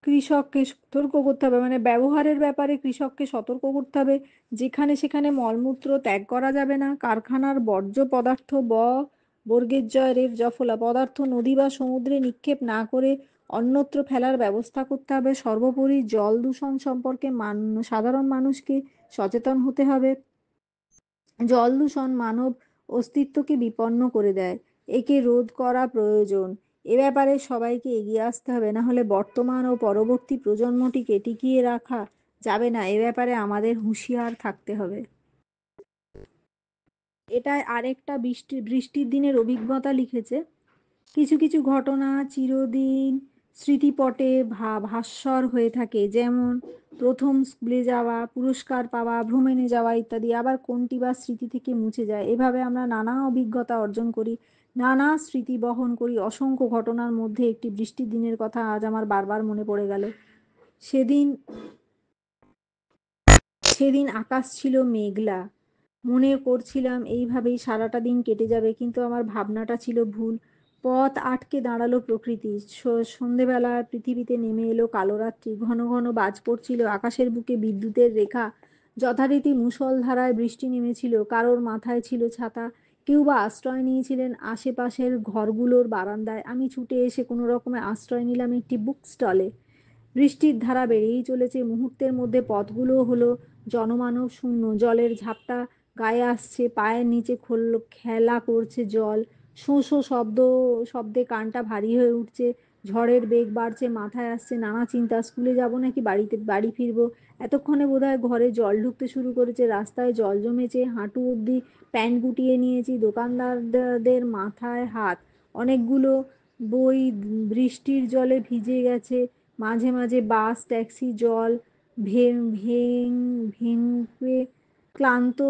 কৃষককে সতর্ক করতে হবে, মানে ব্যবহারের ব্যাপারে কৃষককে সতর্ক করতে হবে। যেখানে সেখানে মলমূত্র ত্যাগ করা যাবে না। কারখানার বর্জ্য পদার্থ বর্গের জয় রের জফলা পদার্থ নদী বা সমুদ্রে নিক্ষেপ না করে অন্যত্র ফেলার ব্যবস্থা করতে হবে। সর্বোপরি জল দূষণ সম্পর্কে সাধারণ মানুষকে সচেতন হতে হবে। জল দূষণ মানব অস্তিত্বকে বিপন্ন করে দেয়, একে রোধ করা প্রয়োজন। এ ব্যাপারে সবাইকে এগিয়ে আসতে হবে, না হলে বর্তমান ও পরবর্তী প্রজন্মটিকে টিকিয়ে রাখা যাবে না। এ ব্যাপারে আমাদের হুঁশিয়ার থাকতে হবে। এটা আরেকটা বৃষ্টির দিনের অভিজ্ঞতা লিখেছে। কিছু কিছু ঘটনা চিরদিন স্মৃতিপটে ভাস্বর হয়ে থাকে, যেমন প্রথম স্কুলে যাওয়া, পুরস্কার পাওয়া, ভ্রমণে যাওয়া ইত্যাদি। আবার কোনটি বা স্মৃতি থেকে মুছে যায়। এভাবে আমরা নানা অভিজ্ঞতা অর্জন করি, নানা স্মৃতি বহন করি। অসংখ্য ঘটনার মধ্যে একটি বৃষ্টির দিনের কথা আজ আমার বারবার মনে পড়ে গেল। সেদিন সেদিন আকাশ ছিল মেঘলা। মনে করছিলাম এইভাবেই সারাটা দিন কেটে যাবে, কিন্তু আমার ভাবনাটা ছিল ভুল। পথ আটকে দাঁড়ালো প্রকৃতি। সন্ধেবেলায় পৃথিবীতে নেমে এলো কালো রাত্রি। ঘন ঘন বাজ পড়ছিল, আকাশের বুকে বিদ্যুতের রেখা। যথারীতি মুষলধারায় বৃষ্টি নেমেছিল। কারোর মাথায় ছিল ছাতা, কেউ বা আশ্রয় নিয়েছিলেন আশেপাশের ঘরগুলোর বারান্দায়। আমি ছুটে এসে কোনো রকমে আশ্রয় নিলাম একটি বুক স্টলে। বৃষ্টির ধারা বেড়েই চলেছে। মুহূর্তের মধ্যে পথগুলো হলো জনমানব শূন্য। জলের ঝাপটা গায়ে আসছে, পায়ের নিচে খেলা করছে জল। শোঁ শোঁ শব্দে কানটা ভারী হয়ে উঠছে। ঝড়ের বেগ বাড়ছে, মাথায় আসছে নানা চিন্তা। স্কুলে যাব নাকি বাড়ি ফিরবো। এতক্ষণে বোধহয় ঘরে জল ঢুকতে শুরু করেছে। রাস্তায় জল জমেছে, হাঁটু অবধি প্যান্ট গুটিয়ে নিয়েছি। দোকানদারদের মাথায় হাত। অনেকগুলো বই বৃষ্টির জলে ভিজে গেছে। মাঝে মাঝে বাস ট্যাক্সি জল ভেঙে ক্লান্ত।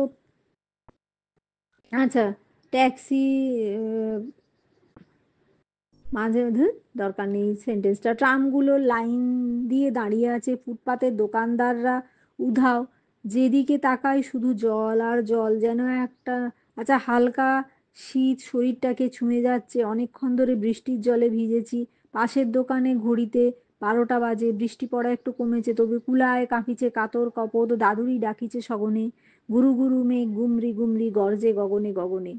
আচ্ছা, ট্যাক্সি মাঝে দরকার নেই সেন্টেন্সটা। ট্রামগুলো লাইন দিয়ে দাঁড়িয়ে আছে, ফুটপাতের দোকানদাররা উধাও। যেদিকে তাকাই শুধু জল আর জল, যেন একটা। আচ্ছা, হালকা শীত শরীরটাকে ছুঁয়ে যাচ্ছে। অনেকক্ষণ ধরে বৃষ্টির জলে ভিজেছি। পাশের দোকানে ঘড়িতে 12টা বাজে। বৃষ্টি পড়া একটু কমেছে, তবে কুলায় কাঁপিছে কাতর কপোত। দাদুরি ডাকিছে সগনে, গুরু গুরু মেঘ গুমরি গুমরি গর্জে গগনে গগনে।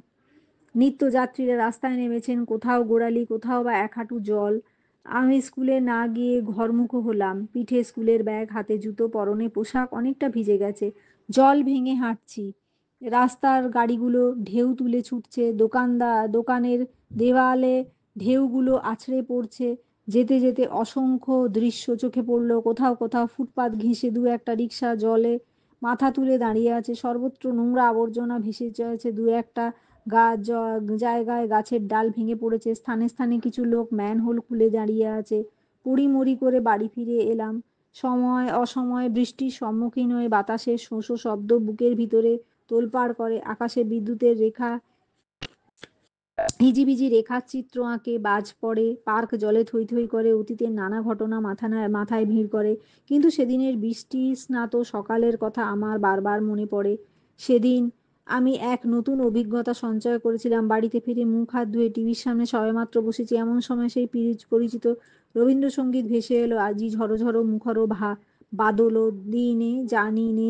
নিত্যযাত্রীরা রাস্তায় নেমেছেন, কোথাও গোড়ালি, কোথাও বা এক হাঁটু জল। আমি স্কুলে না গিয়ে ঘরমুখো হলাম। পিঠে স্কুলের ব্যাগ, হাতে জুতো, পরনে পোশাক অনেকটা ভিজে গেছে। জল ভেঙে হাঁটছি। রাস্তার গাড়িগুলো ঢেউ তুলে ছুটছে। দোকানের দেওয়ালে ঢেউগুলো আছড়ে পড়ছে। যেতে যেতে অসংখ্য দৃশ্য চোখে পড়লো। কোথাও কোথাও ফুটপাত ঘেঁষে দু একটা রিক্সা জলে মাথা তুলে দাঁড়িয়ে আছে। সর্বত্র নোংরা আবর্জনা ভেসে চলেছে। দু একটা জায়গায় গাছের ডাল ভেঙে পড়েছে। স্থানে স্থানে কিছু লোক ম্যানহোল খুলে দাঁড়িয়ে আছে। পড়িমড়ি করে বাড়ি ফিরে এলাম। সময় অসময়ে বৃষ্টির সম্মুখীন হয়ে বাতাসের শোঁ শোঁ শব্দ বুকের ভিতরে তোলপাড় করে। আকাশে বিদ্যুতের রেখা হিজিবিজি রেখার চিত্র আঁকে। বাজ পড়ে, পার্ক জলে থই থই করে। অতীতের নানা ঘটনা মাথায় ভিড় করে। কিন্তু সেদিনের বৃষ্টি স্নাত সকালের কথা আমার বারবার মনে পড়ে। সেদিন আমি এক নতুন অভিজ্ঞতা সঞ্চয় করেছিলাম। বাড়িতে ফিরে মুখ হাত ধুয়ে টিভির সামনে সবেমাত্র বসেছি, এমন সময় সেই পরিচিত রবীন্দ্রসঙ্গীত ভেসে এলো। আজি ঝড়ো ঝড়ো মুখরো বাদল দিনে, জানি নে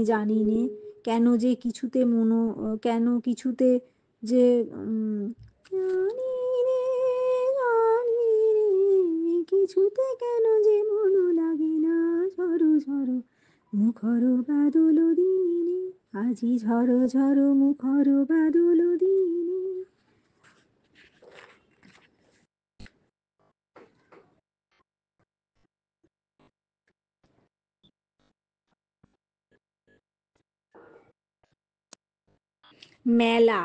কেন যে কিছুতে কেন কিছুতে যে জানি রে, জানি রে, কিছুতে কেন যে মন লাগে না। ঝড়ো ঝড়ো মুখর বাদল দিনে, আজি ঝড়ো ঝড়ো মুখর বাদল দিনে। মেলা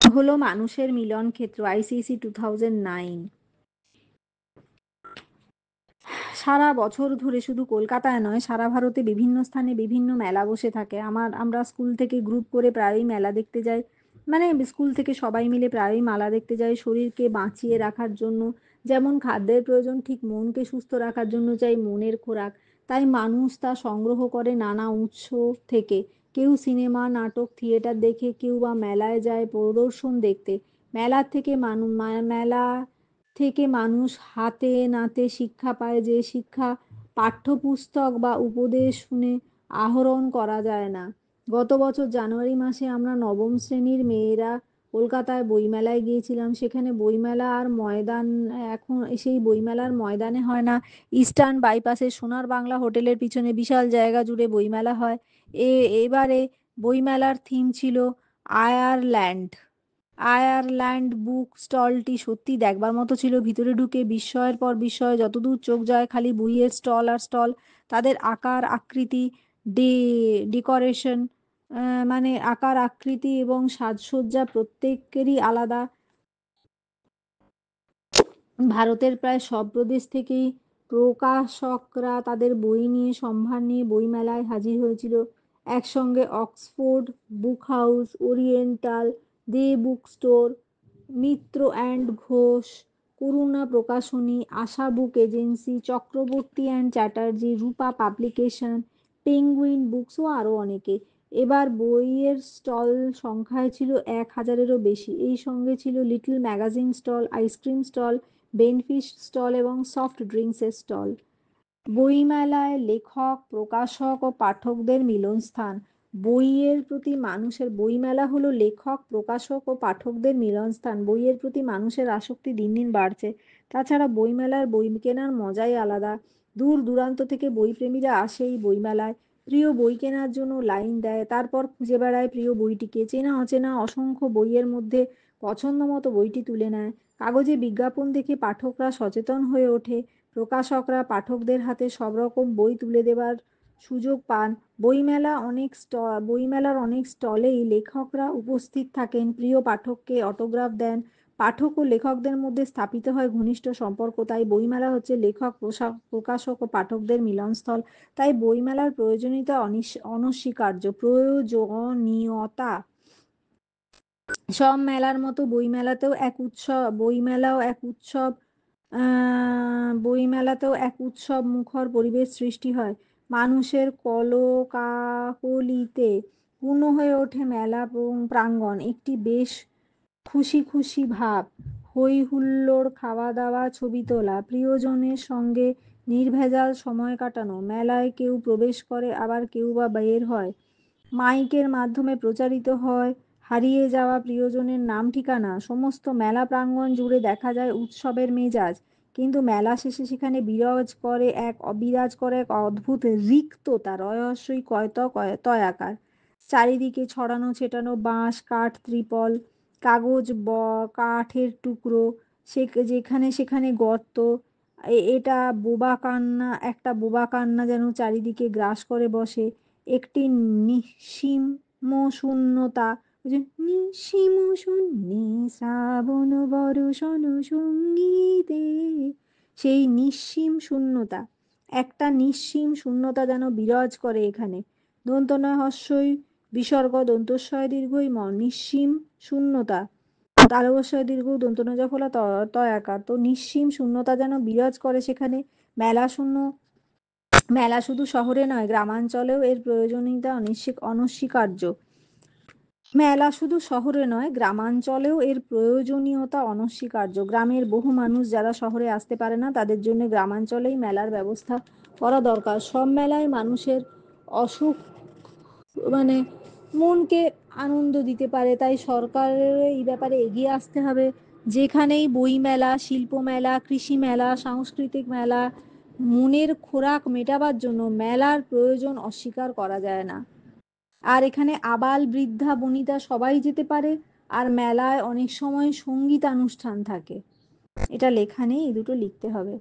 হলো মানুষের মিলন ক্ষেত্র। আইসিসি 2009। সারা বছর ধরে শুধু কলকাতায় নয়, সারা ভারতে বিভিন্ন স্থানে বিভিন্ন মেলা বসে থাকে। আমরা স্কুল থেকে গ্রুপ করে প্রায়ই মেলা দেখতে যাই। মানে স্কুল থেকে সবাই মিলে প্রায়ই মেলা দেখতে যাই। শরীরকে বাঁচিয়ে রাখার জন্য যেমন খাদ্যের প্রয়োজন, ঠিক মনকে সুস্থ রাখার জন্য চাই মনের খোরাক। তাই মানুষ তা সংগ্রহ করে নানা উৎস থেকে। কেউ সিনেমা নাটক থিয়েটার দেখে, কেউ বা মেলায় যায় প্রদর্শন দেখতে। মেলার থেকে মেলা থেকে মানুষ হাতে নাতে শিক্ষা পায়, যে শিক্ষা পাঠ্যপুস্তক বা উপদেশ শুনে আহরণ করা যায় না। গত বছর জানুয়ারি মাসে আমরা নবম শ্রেণীর মেয়েরা কলকাতায় বইমেলায় গিয়েছিলাম। সেখানে বইমেলা আর ময়দান, এখন সেই বইমেলার ময়দানে হয় না, ইস্টার্ন বাইপাসে সোনার বাংলা হোটেলের পিছনে বিশাল জায়গা জুড়ে বইমেলা হয়। এবারে বইমেলার থিম ছিল আয়ারল্যান্ড। আয়ারল্যান্ড বুক স্টলটি সত্যি দেখবার মতো ছিল। ভিতরে ঢুকে বিস্ময়ের পর বিস্ময়, যতদূর চোখ যায় খালি বইয়ের স্টল আর স্টল। তাদের আকার আকৃতি, ডেকোরেশন, মানে আকার আকৃতি এবং সাজসজ্জা প্রত্যেকেরই আলাদা। ভারতের প্রায় সব প্রদেশ থেকেই প্রকাশকরা তাদের বই নিয়ে, সম্ভার নিয়ে বইমেলায় হাজির হয়েছিল। একসঙ্গে Oxford book house, Oriental, Dey book store, Mitra and Ghosh, Karuna Prakashani, Asha book agency, Chakraborty and Chatterjee, Rupa publication, Penguin books ও আরও অনেকে। এবার বইয়ের স্টল সংখ্যায় ছিল 1,000-এরও বেশি। এই সঙ্গে ছিল little magazine stall, ice cream stall, Benfish stall এবং সফট ড্রিঙ্কসের স্টল। বইমেলায় লেখক, প্রকাশক ও পাঠকদের মিলনস্থান। বইয়ের প্রতি মানুষের, বইমেলা হলো লেখক, প্রকাশক ও পাঠকদের মিলনস্থান। বইয়ের প্রতি মানুষের আসক্তি দিন দিন বাড়ছে। তাছাড়া বইমেলার বই কেনার মজাই আলাদা। দূর দূরান্ত থেকে বইপ্রেমীরা আসে এই বইমেলায়। প্রিয় বই কেনার জন্য লাইন দেয়, তারপর খুঁজে বেড়ায় প্রিয় বইটিকে। চেনা অচেনা অসংখ্য বইয়ের মধ্যে পছন্দ মতো বইটি তুলে নেয়। কাগজে বিজ্ঞাপন দেখে পাঠকরা সচেতন হয়ে ওঠে। প্রকাশকরা পাঠকদের হাতে সব রকম বই তুলে দেবার সুযোগ পান। বইমেলার অনেক স্টলেই লেখকরা উপস্থিত থাকেন, প্রিয় পাঠককে অটোগ্রাফ দেন। পাঠক ও লেখকদের মধ্যে স্থাপিত হয় ঘনিষ্ঠ সম্পর্ক। তাই বইমেলা হচ্ছে লেখক, প্রকাশক ও পাঠকদের মিলনস্থল। তাই বইমেলার প্রয়োজনীয়তা অনস্বীকার্য। প্রয়োজনীয়তা। সব মেলার মতো বইমেলাতেও এক উৎসব মুখর পরিবেশ সৃষ্টি হয়। মানুষের কলকাকলিতে পূর্ণ হয়ে ওঠে মেলা প্রাঙ্গণ। একটি বেশ খুশি খুশি ভাব, হই হুল্লোড়, খাওয়া দাওয়া, ছবি তোলা, প্রিয়জনের সঙ্গে নির্ভেজাল সময় কাটানো। মেলায় কেউ প্রবেশ করে, আবার কেউ বা বের হয়। মাইকের মাধ্যমে প্রচারিত হয় হারিয়ে যাওয়া প্রিয়জনের নাম ঠিকানা। সমস্ত মেলা প্রাঙ্গণ জুড়ে দেখা যায় উৎসবের মেজাজ। কিন্তু মেলা শেষে সেখানে বিরাজ করে এক অদ্ভুত রিক্ততা, রহস্যই তয়াকার। চারিদিকে ছড়ানো ছেটানো বাঁশ, কাঠ, ত্রিপল, কাগজ, কাঠের টুকরো, যেখানে সেখানে গর্ত। এটা একটা বোবা কান্না যেন চারিদিকে গ্রাস করে বসে। একটি নিঃসীম শূন্যতা, ওই যে নিঃসীম শূন্যে শ্রাবণ বর্ষণ সঙ্গীতে, সেই নিঃসীম শূন্যতা, একটা নিঃসীম শূন্যতা যেন বিরাজ করে এখানে। দন্তনয় হস্যই বিসর্গ দন্তস্বয় দীর্ঘই ম, নিঃসীম শূন্যতা। তালবস্যয় দীর্ঘ দন্তনয় ফলা তয়াকার। তো নিঃসীম শূন্যতা যেন বিরাজ করে সেখানে। মেলা শূন্য মেলা শুধু শহরে নয়, গ্রামাঞ্চলেও এর প্রয়োজনীয়তা অনস্বীকার্য। মেলা শুধু শহরে নয়, গ্রামাঞ্চলেও এর প্রয়োজনীয়তা অনস্বীকার্য। গ্রামের বহু মানুষ যারা শহরে আসতে পারে না, তাদের জন্য গ্রামাঞ্চলেই মেলার ব্যবস্থা করা দরকার। সব মেলায় মানুষের অসুখ, মানে মনকে আনন্দ দিতে পারে। তাই সরকারের এই ব্যাপারে এগিয়ে আসতে হবে। যেখানেই বই মেলা, শিল্প মেলা, কৃষি মেলা, সাংস্কৃতিক মেলা, মনের খোরাক মেটাবার জন্য মেলার প্রয়োজন অস্বীকার করা যায় না। আর এখানে আবাল বৃদ্ধা বনিতা সবাই যেতে পারে। আর মেলায় অনেক সময় সঙ্গীতানুষ্ঠান থাকে। এটা লেখা নেই, এই দুটো লিখতে হবে।